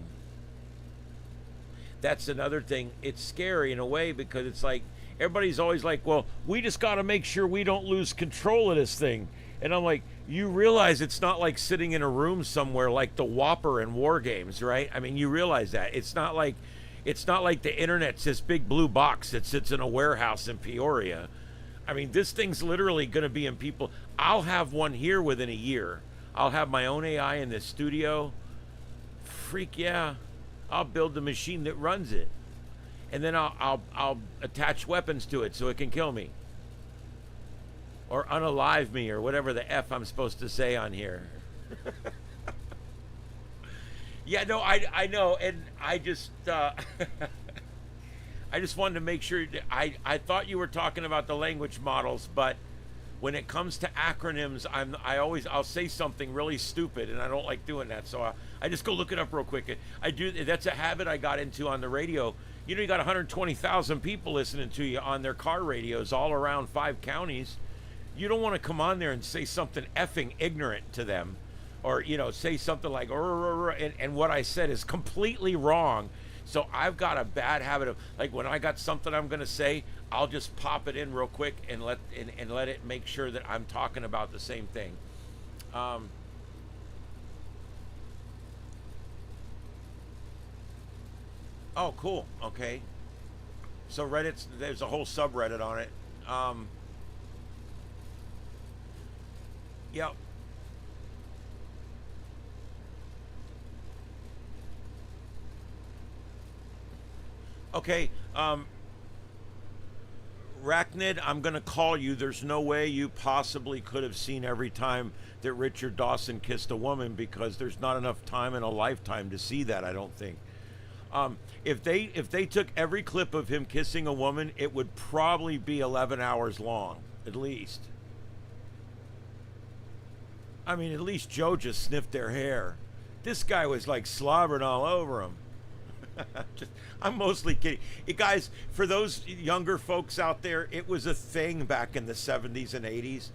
That's another thing. It's scary in a way because it's like, everybody's always like, well, we just got to make sure we don't lose control of this thing. And I'm like, you realize it's not like sitting in a room somewhere like the Whopper in War Games, right? I mean, you realize that. It's not like the internet's this big blue box that sits in a warehouse in Peoria. I mean, this thing's literally going to be in people. I'll have one here within a year. I'll have my own AI in this studio. Freak yeah. I'll build the machine that runs it. And then I'll attach weapons to it so it can kill me. Or unalive me, or whatever the F I'm supposed to say on here. Yeah, no, I know, and I just I just wanted to make sure. I thought you were talking about the language models, but when it comes to acronyms, I'll say something really stupid, and I don't like doing that. So I just go look it up real quick. I do. That's a habit I got into on the radio. You know, you got 120,000 people listening to you on their car radios all around 5 counties. You don't want to come on there and say something effing ignorant to them, or say something like and what I said is completely wrong. So I've got a bad habit of, like, when I got something I'm going to say, I'll just pop it in real quick and let it make sure that I'm talking about the same thing. Oh, cool. Okay. So there's a whole subreddit on it. Yep. Okay. Arachnid, I'm going to call you. There's no way you possibly could have seen every time that Richard Dawson kissed a woman, because there's not enough time in a lifetime to see that, I don't think. If they took every clip of him kissing a woman, it would probably be 11 hours long, at least. I mean, at least Joe just sniffed their hair. This guy was like slobbering all over him. I'm mostly kidding. Guys, for those younger folks out there, it was a thing back in the 70s and 80s.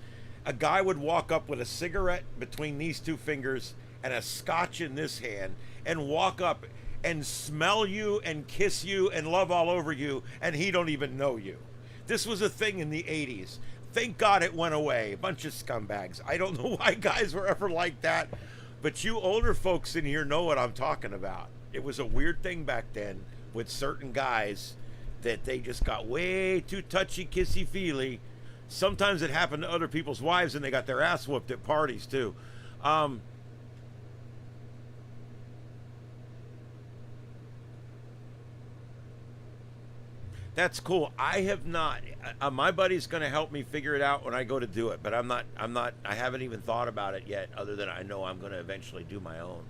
A guy would walk up with a cigarette between these two fingers and a scotch in this hand and walk up and smell you and kiss you and love all over you, and he don't even know you. This was a thing in the 80s. Thank God it went away. A bunch of scumbags. I don't know why guys were ever like that, but you older folks in here know what I'm talking about. It was a weird thing back then with certain guys that they just got way too touchy, kissy, feely. Sometimes it happened to other people's wives, and they got their ass whooped at parties too. That's cool. I have not. My buddy's going to help me figure it out when I go to do it, but I'm not. I haven't even thought about it yet. Other than I know I'm going to eventually do my own.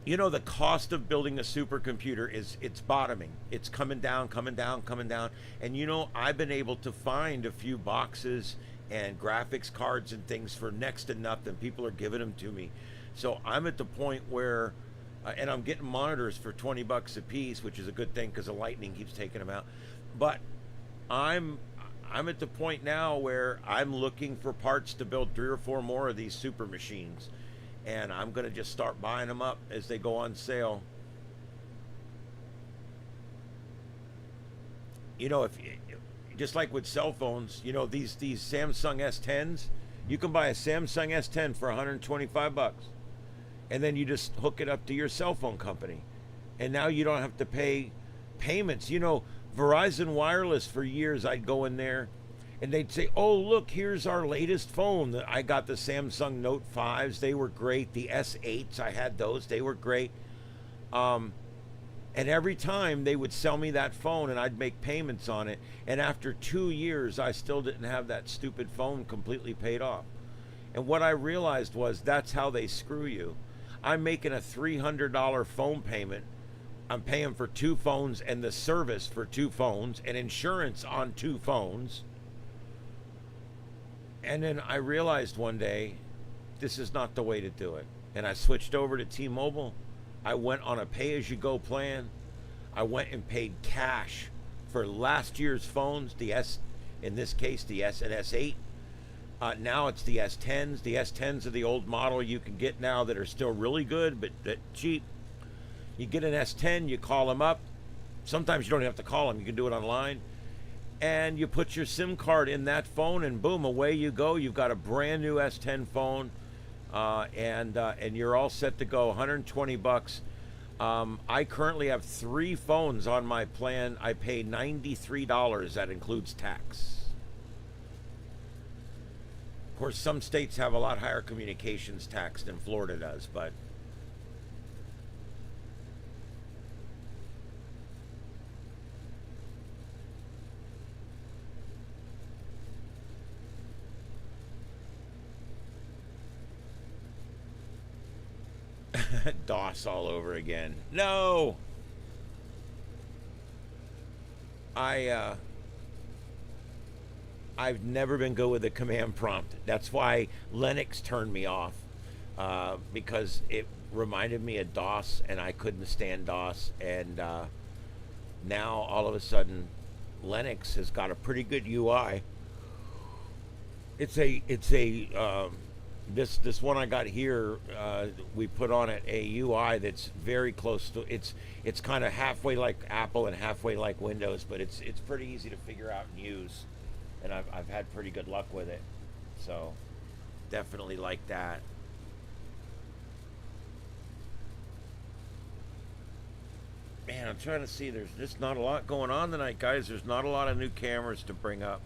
You know, the cost of building a supercomputer it's bottoming. It's coming down, coming down, coming down. And you know, I've been able to find a few boxes and graphics cards and things for next to nothing. People are giving them to me. So I'm at the point where, and I'm getting monitors for $20 a piece, which is a good thing because the lightning keeps taking them out. But I'm at the point now where I'm looking for parts to build 3 or 4 more of these super machines. And I'm going to just start buying them up as they go on sale. You know, if just like with cell phones, you know, these Samsung S10s, you can buy a Samsung S10 for $125. And then you just hook it up to your cell phone company. And now you don't have to pay payments. You know, Verizon Wireless, for years I'd go in there and they'd say, oh, look, here's our latest phone. I got the Samsung Note 5s. They were great. The S8s, I had those. They were great. And every time they would sell me that phone and I'd make payments on it. And after 2 years, I still didn't have that stupid phone completely paid off. And what I realized was that's how they screw you. I'm making a $300 phone payment. I'm paying for 2 phones and the service for 2 phones and insurance on 2 phones. And then I realized one day, this is not the way to do it. And I switched over to T-Mobile. I went on a pay-as-you-go plan. I went and paid cash for last year's phones, the S, in this case, the S and S8. Now it's the S10s. The S10s are the old model you can get now that are still really good, but cheap. You get an S10, you call them up. Sometimes you don't have to call them. You can do it online. And you put your SIM card in that phone, and boom, away you go. You've got a brand new S10 phone, and you're all set to go. $120. I currently have 3 phones on my plan. I pay $93. That includes tax. Of course, some states have a lot higher communications tax than Florida does, but DOS all over again. No! I've never been good with the command prompt. That's why Linux turned me off, because it reminded me of DOS, and I couldn't stand DOS. And now all of a sudden, Linux has got a pretty good UI. This one I got here, we put on it a UI that's very close to it's kind of halfway like Apple and halfway like Windows, but it's pretty easy to figure out and use, and I've had pretty good luck with it, so definitely like that. Man, I'm trying to see. There's just not a lot going on tonight, guys. There's not a lot of new cameras to bring up.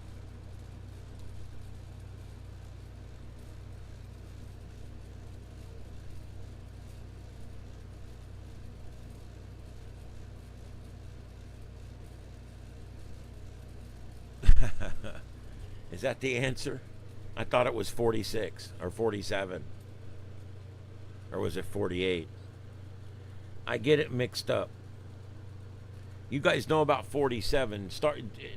Is that the answer? I thought it was 46 or 47. Or was it 48? I get it mixed up. You guys know about 47.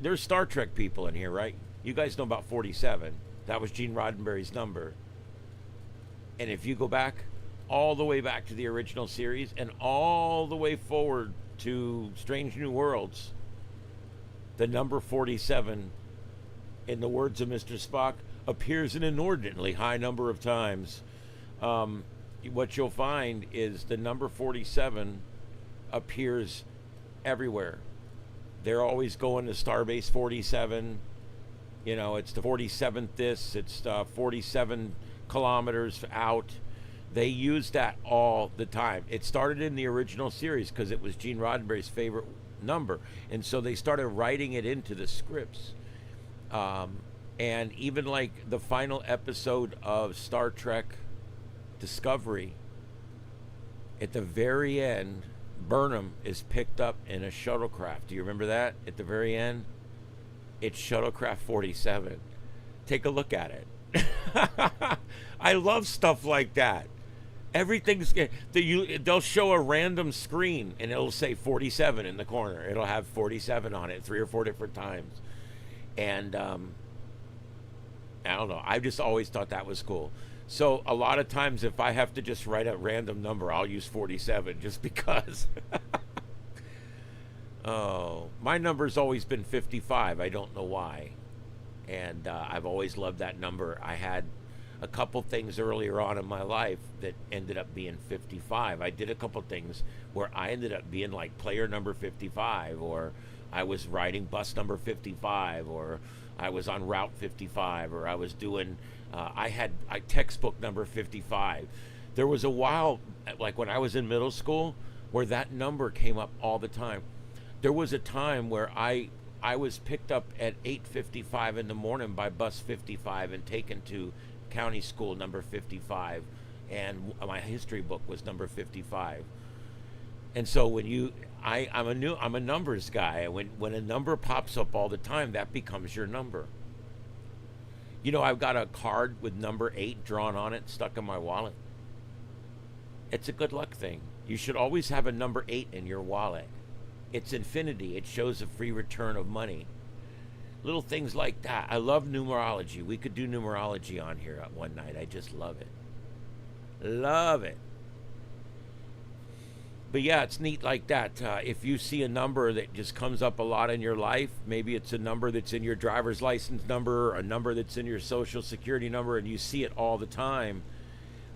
There's Star Trek people in here, right? You guys know about 47. That was Gene Roddenberry's number. And if you go back, all the way back to the original series and all the way forward to Strange New Worlds, the number 47, in the words of Mr. Spock, appears an inordinately high number of times. What you'll find is the number 47 appears everywhere. They're always going to Starbase 47. You know, it's the 47th this, it's 47 kilometers out. They use that all the time. It started in the original series because it was Gene Roddenberry's favorite number. And so they started writing it into the scripts. And even like the final episode of Star Trek Discovery, at the very end, Burnham is picked up in a shuttlecraft. Do you remember that? At the very end, it's shuttlecraft 47. Take a look at it. I love stuff like that. Everything's they'll show a random screen and it'll say 47 in the corner. It'll have 47 on it 3 or 4 different times. And I don't know. I just always thought that was cool. So a lot of times if I have to just write a random number, I'll use 47 just because. Oh, my number's always been 55. I don't know why. And I've always loved that number. I had a couple things earlier on in my life that ended up being 55. I did a couple things where I ended up being like player number 55, or I was riding bus number 55, or I was on route 55, or I was doing I had a textbook number 55. There was a while, like when I was in middle school, where that number came up all the time. There was a time where I was picked up at 8:55 in the morning by bus 55 and taken to county school number 55, and my history book was number 55. And so when I'm a numbers guy. When a number pops up all the time, that becomes your number. You know, I've got a card with number 8 drawn on it, stuck in my wallet. It's a good luck thing. You should always have a number 8 in your wallet. It's infinity. It shows a free return of money. Little things like that. I love numerology. We could do numerology on here at one night. I just love it. Love it. But yeah, it's neat like that. If you see a number that just comes up a lot in your life, maybe it's a number that's in your driver's license number, or a number that's in your social security number, and you see it all the time,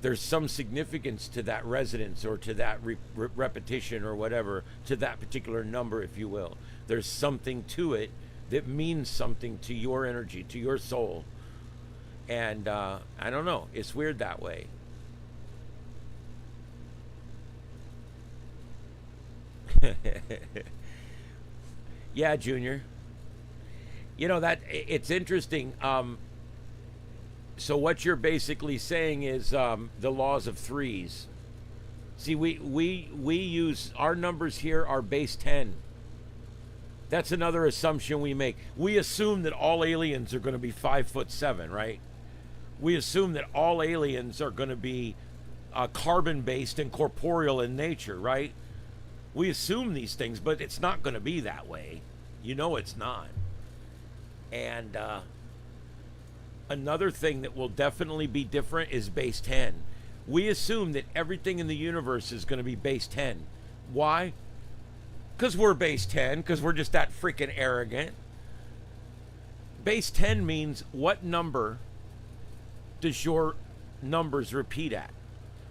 there's some significance to that resonance, or to that repetition, or whatever, to that particular number, if you will. There's something to it that means something to your energy, to your soul. And I don't know, it's weird that way. Yeah, Junior. You know, that it's interesting. So what you're basically saying is the laws of threes. See, we use our numbers here are base 10. That's another assumption we make. We assume that all aliens are going to be 5'7", right? We assume that all aliens are going to be carbon-based and corporeal in nature, right? We assume these things, but it's not going to be that way. You know it's not. And another thing that will definitely be different is base 10. We assume that everything in the universe is going to be base 10. Why? Because we're base 10, because we're just that freaking arrogant. Base 10 means what number does your numbers repeat at?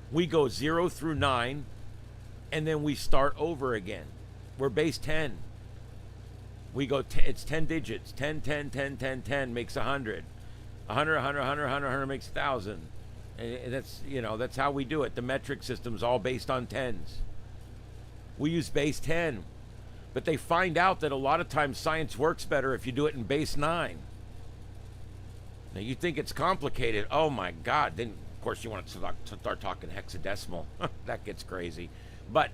We go 0 through 9, and then we start over again. We're base 10. We go, it's 10 digits. 10, 10, 10, 10, 10 makes 100. 100, 100, 100, 100, 100 makes 1,000. And that's, you know, that's how we do it. The metric system's all based on tens. We use base 10. But they find out that a lot of times science works better if you do it in base 9. Now you think it's complicated. Oh my God. Then, of course, you want to start talking hexadecimal. That gets crazy. But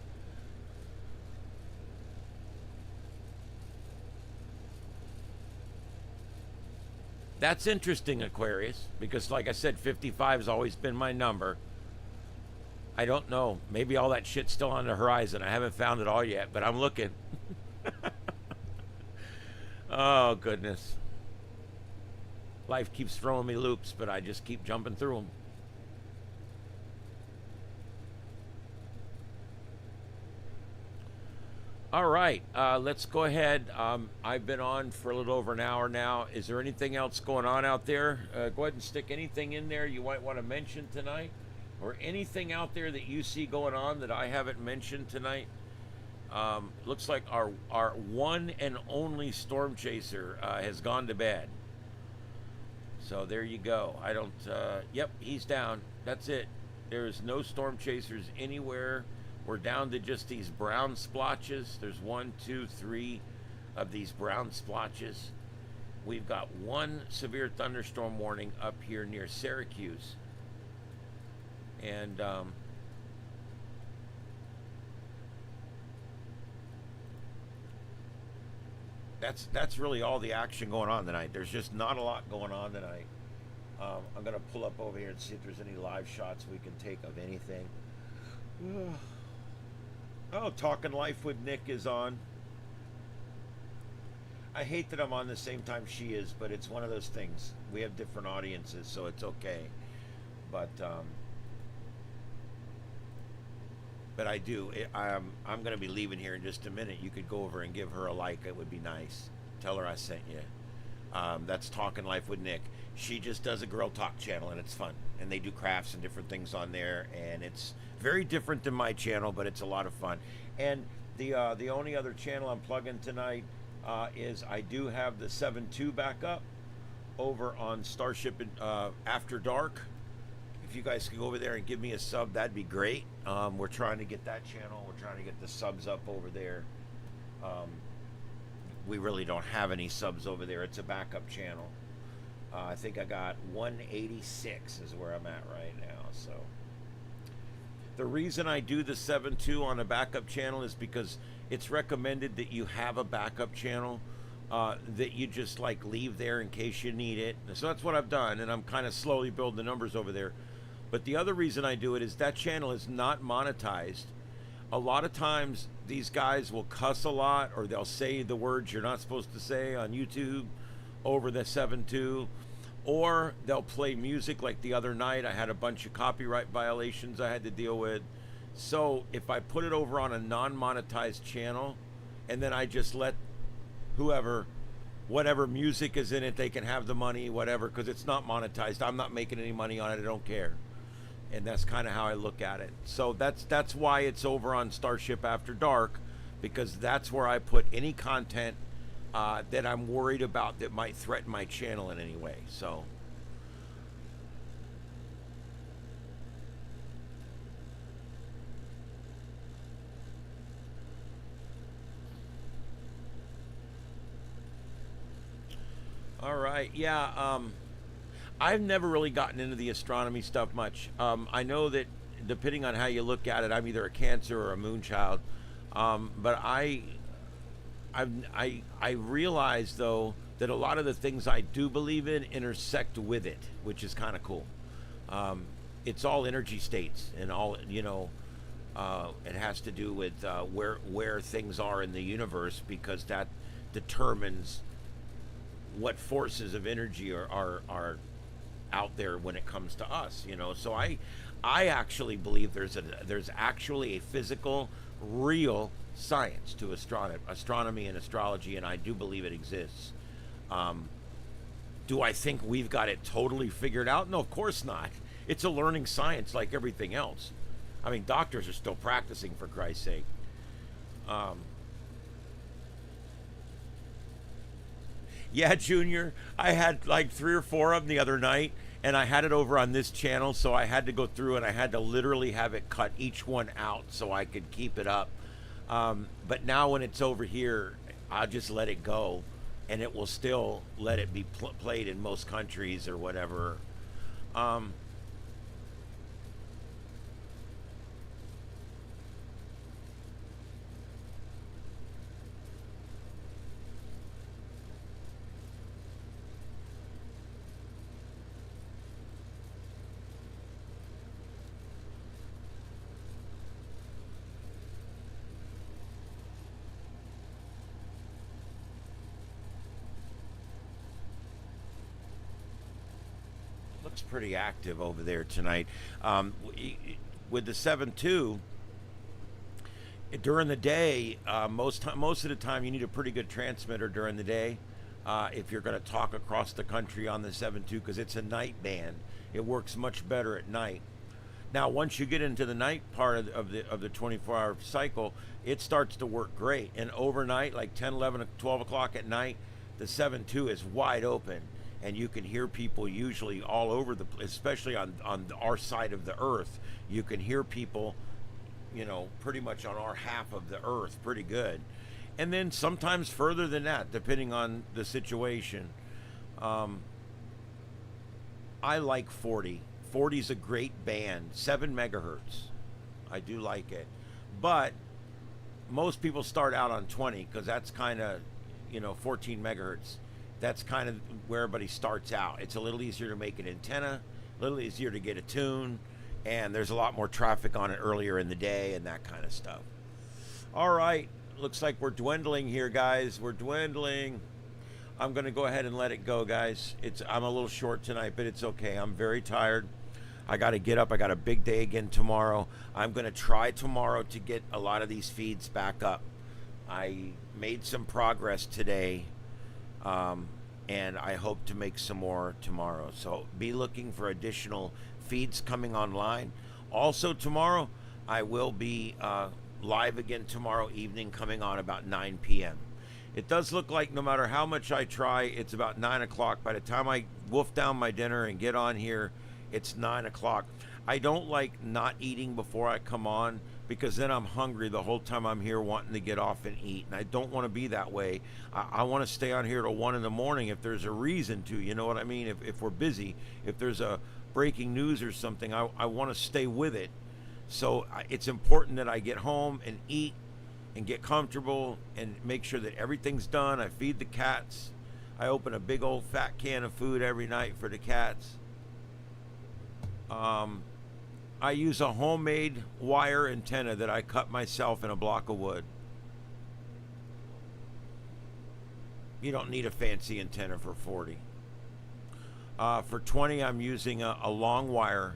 That's interesting, Aquarius, because like I said, 55 has always been my number. I don't know. Maybe all that shit's still on the horizon. I haven't found it all yet, but I'm looking. Oh, goodness. Life keeps throwing me loops, but I just keep jumping through them. All right, let's go ahead. I've been on for a little over an hour now. Is there anything else going on out there? Go ahead and stick anything in there you might want to mention tonight, or anything out there that you see going on that I haven't mentioned tonight. Looks like our one and only storm chaser has gone to bed. So there you go. I don't. Yep, he's down. That's it. There's no storm chasers anywhere. We're down to just these brown splotches. There's 1, 2, 3 of these brown splotches. We've got one severe thunderstorm warning up here near Syracuse. And that's really all the action going on tonight. There's just not a lot going on tonight. I'm going to pull up over here and see if there's any live shots we can take of anything. Oh, Talking Life with Nick is on. I hate that I'm on the same time she is, but it's one of those things. We have different audiences, so it's okay. But I do. I'm going to be leaving here in just a minute. You could go over and give her a like. It would be nice. Tell her I sent you. That's Talking Life with Nick. She just does a girl talk channel, and it's fun. And they do crafts and different things on there, and it's very different than my channel, but it's a lot of fun. And the only other channel I'm plugging tonight is I do have the 7.2 back up over on Starship After Dark. If you guys can go over there and give me a sub, that'd be great. We're trying to get that channel. We're trying to get the subs up over there. We really don't have any subs over there. It's a backup channel. I think I got 186 is where I'm at right now. So the reason I do the 7.2 on a backup channel is because it's recommended that you have a backup channel that you just like leave there in case you need it. So that's what I've done, and I'm kind of slowly building the numbers over there. But the other reason I do it is that channel is not monetized. A lot of times these guys will cuss a lot, or they'll say the words you're not supposed to say on YouTube over the 7.2, or they'll play music. Like the other night I had a bunch of copyright violations I had to deal with. So if I put it over on a non-monetized channel, and then I just let whatever music is in it, they can have the money, whatever, because it's not monetized. I'm not making any money on it. I don't care. And that's kind of how I look at it. So that's why it's over on Starship After Dark, because that's where I put any content that I'm worried about that might threaten my channel in any way. So all right, yeah. I've never really gotten into the astronomy stuff much. I know that depending on how you look at it, I'm either a Cancer or a Moonchild. But I realize though that a lot of the things I do believe in intersect with it, which is kind of cool. It's all energy states, and all it has to do with where things are in the universe, because that determines what forces of energy are out there when it comes to us. So I actually believe there's actually a physical, real science to astronomy and astrology, and I do believe it exists. Do I think we've got it totally figured out? No, of course not. It's a learning science like everything else. I mean, doctors are still practicing, for Christ's sake. Yeah, Junior, I had like 3 or 4 of them the other night, and I had it over on this channel, so I had to go through and I had to literally have it cut each one out so I could keep it up. But now when it's over here, I'll just let it go, and it will still let it be played in most countries or whatever. looks pretty active over there tonight. With the 7.2, during the day, most of the time you need a pretty good transmitter during the day if you're going to talk across the country on the 7.2, because it's a night band. It works much better at night. Now, once you get into the night part of the 24-hour cycle, it starts to work great. And overnight, like 10, 11, 12 o'clock at night, the 7.2 is wide open, and you can hear people usually all over the place, especially on our side of the earth. You can hear people, you know, pretty much on our half of the earth pretty good. And then sometimes further than that, depending on the situation. I like 40. 40 is a great band, 7 megahertz. I do like it. But most people start out on 20 because that's kind of, you know, 14 megahertz. That's kind of where everybody starts out. It's a little easier to make an antenna, a little easier to get a tune, and there's a lot more traffic on it earlier in the day and that kind of stuff. All right, looks like we're dwindling here, guys. We're dwindling. I'm going to go ahead and let it go, guys. I'm a little short tonight, but it's okay. I'm very tired. I got to get up. I got a big day again tomorrow. I'm going to try tomorrow to get a lot of these feeds back up. I made some progress today, and I hope to make some more tomorrow. So be looking for additional feeds coming online. Also tomorrow, I will be live again tomorrow evening, coming on about 9 p.m. It does look like no matter how much I try, it's about 9 o'clock. By the time I wolf down my dinner and get on here, it's 9 o'clock. I don't like not eating before I come on, because then I'm hungry the whole time I'm here wanting to get off and eat. And I don't want to be that way. I want to stay on here till 1 in the morning if there's a reason to, you know what I mean? If we're busy, if there's a breaking news or something, I want to stay with it. So it's important that I get home and eat and get comfortable and make sure that everything's done. I feed the cats. I open a big old fat can of food every night for the cats. I use a homemade wire antenna that I cut myself in a block of wood. You don't need a fancy antenna for 40. For 20, I'm using a long wire.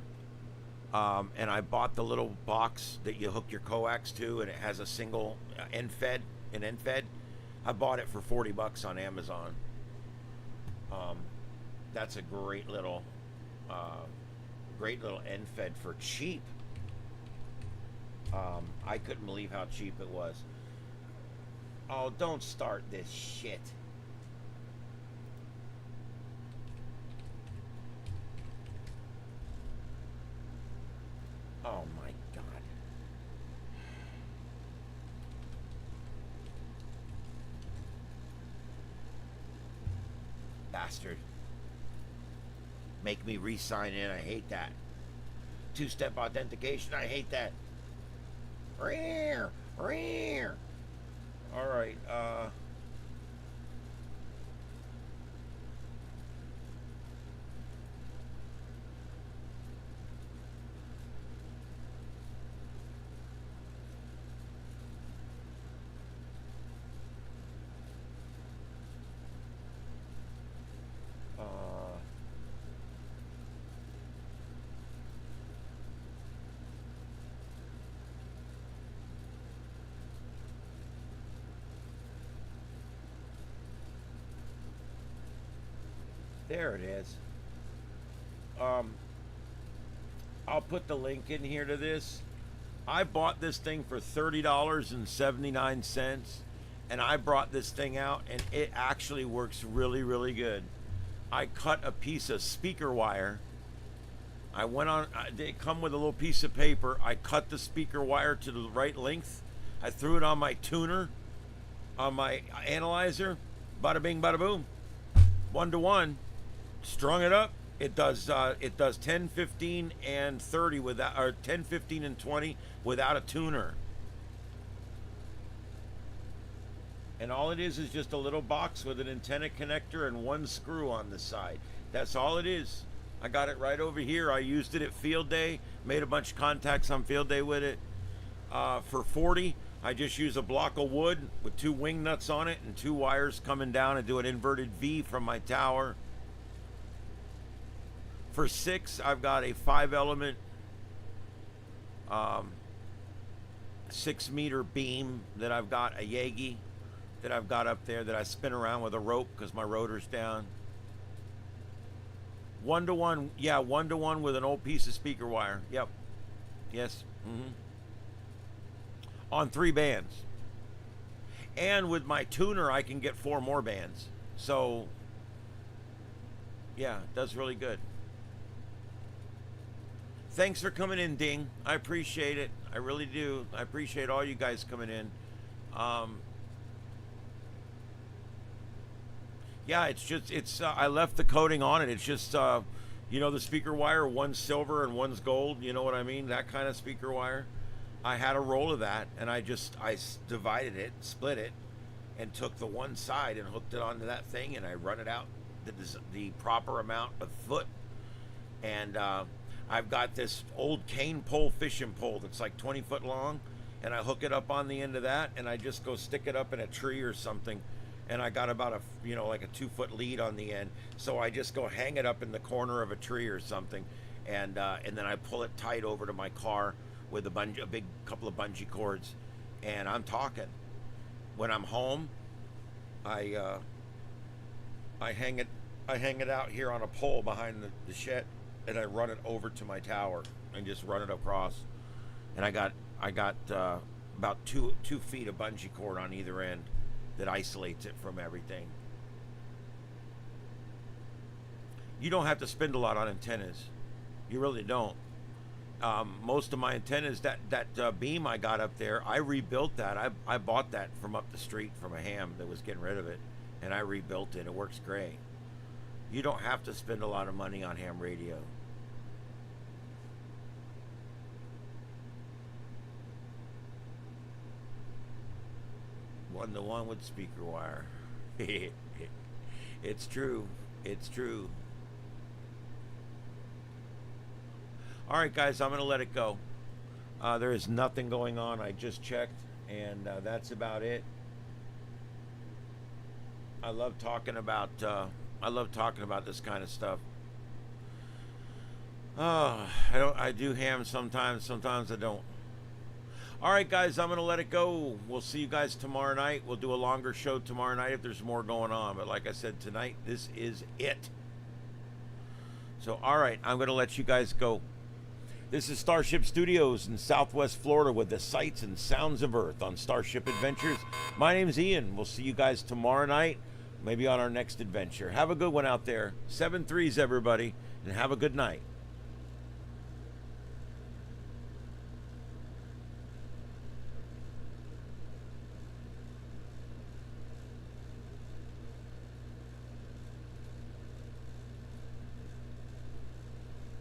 And I bought the little box that you hook your coax to, and it has a single end fed. I bought it for $40 on Amazon. That's a great little end fed for cheap. I couldn't believe how cheap it was. Oh, don't start this shit. Oh my God. Bastard. Make me re-sign in. I hate that. Two-step authentication. I hate that. Rear. All right. There it is. I'll put the link in here to this. I bought this thing for $30.79, and I brought this thing out, and it actually works really, really good. I cut a piece of speaker wire. I went on, they come with a little piece of paper. I cut the speaker wire to the right length. I threw it on my tuner, on my analyzer. Bada bing, bada boom. 1-to-1. Strung it up. It does 10, 15, and 30 without, or 10, 15, and 20 without a tuner. And all it is just a little box with an antenna connector and one screw on the side. That's all it is. I got it right over here. I used it at field day, made a bunch of contacts on field day with it. For 40, I just use a block of wood with 2 wing nuts on it and 2 wires coming down and do an inverted V from my tower. For 6, I've got a 5-element 6-meter beam that I've got, a Yagi that I've got up there that I spin around with a rope because my rotor's down. 1-to-1, yeah, 1-to-1 with an old piece of speaker wire. Yep. Yes. On 3 bands. And with my tuner, I can get 4 more bands. So, yeah, it does really good. Thanks for coming in, Ding. I appreciate it. I really do. I appreciate all you guys coming in. Yeah, it's just, I left the coating on it. It's just, you know, the speaker wire, one's silver and one's gold. You know what I mean? That kind of speaker wire. I had a roll of that, and I divided it, split it, and took the one side and hooked it onto that thing, and I run it out the proper amount of foot. And I've got this old cane pole fishing pole that's like 20 foot long, and I hook it up on the end of that, and I just go stick it up in a tree or something, and I got about a, you know, like a 2-foot lead on the end, so I just go hang it up in the corner of a tree or something, and then I pull it tight over to my car with a big couple of bungee cords, and I'm talking. When I'm home, I hang it out here on a pole behind the shed, and I run it over to my tower and just run it across. And I got about two feet of bungee cord on either end that isolates it from everything. You don't have to spend a lot on antennas. You really don't. Most of my antennas, that beam I got up there, I rebuilt that. I bought that from up the street from a ham that was getting rid of it, and I rebuilt it. It works great. You don't have to spend a lot of money on ham radio. One-to-one with speaker wire. It's true. It's true. All right, guys, I'm going to let it go. There is nothing going on. I just checked, and that's about it. I love talking about this kind of stuff. I do ham sometimes. Sometimes I don't. All right, guys, I'm going to let it go. We'll see you guys tomorrow night. We'll do a longer show tomorrow night if there's more going on. But like I said, tonight, this is it. So, all right, I'm going to let you guys go. This is Starship Studios in Southwest Florida with the sights and sounds of Earth on Starship Adventures. My name's Ian. We'll see you guys tomorrow night, maybe on our next adventure. Have a good one out there. 7 3s, everybody, and have a good night.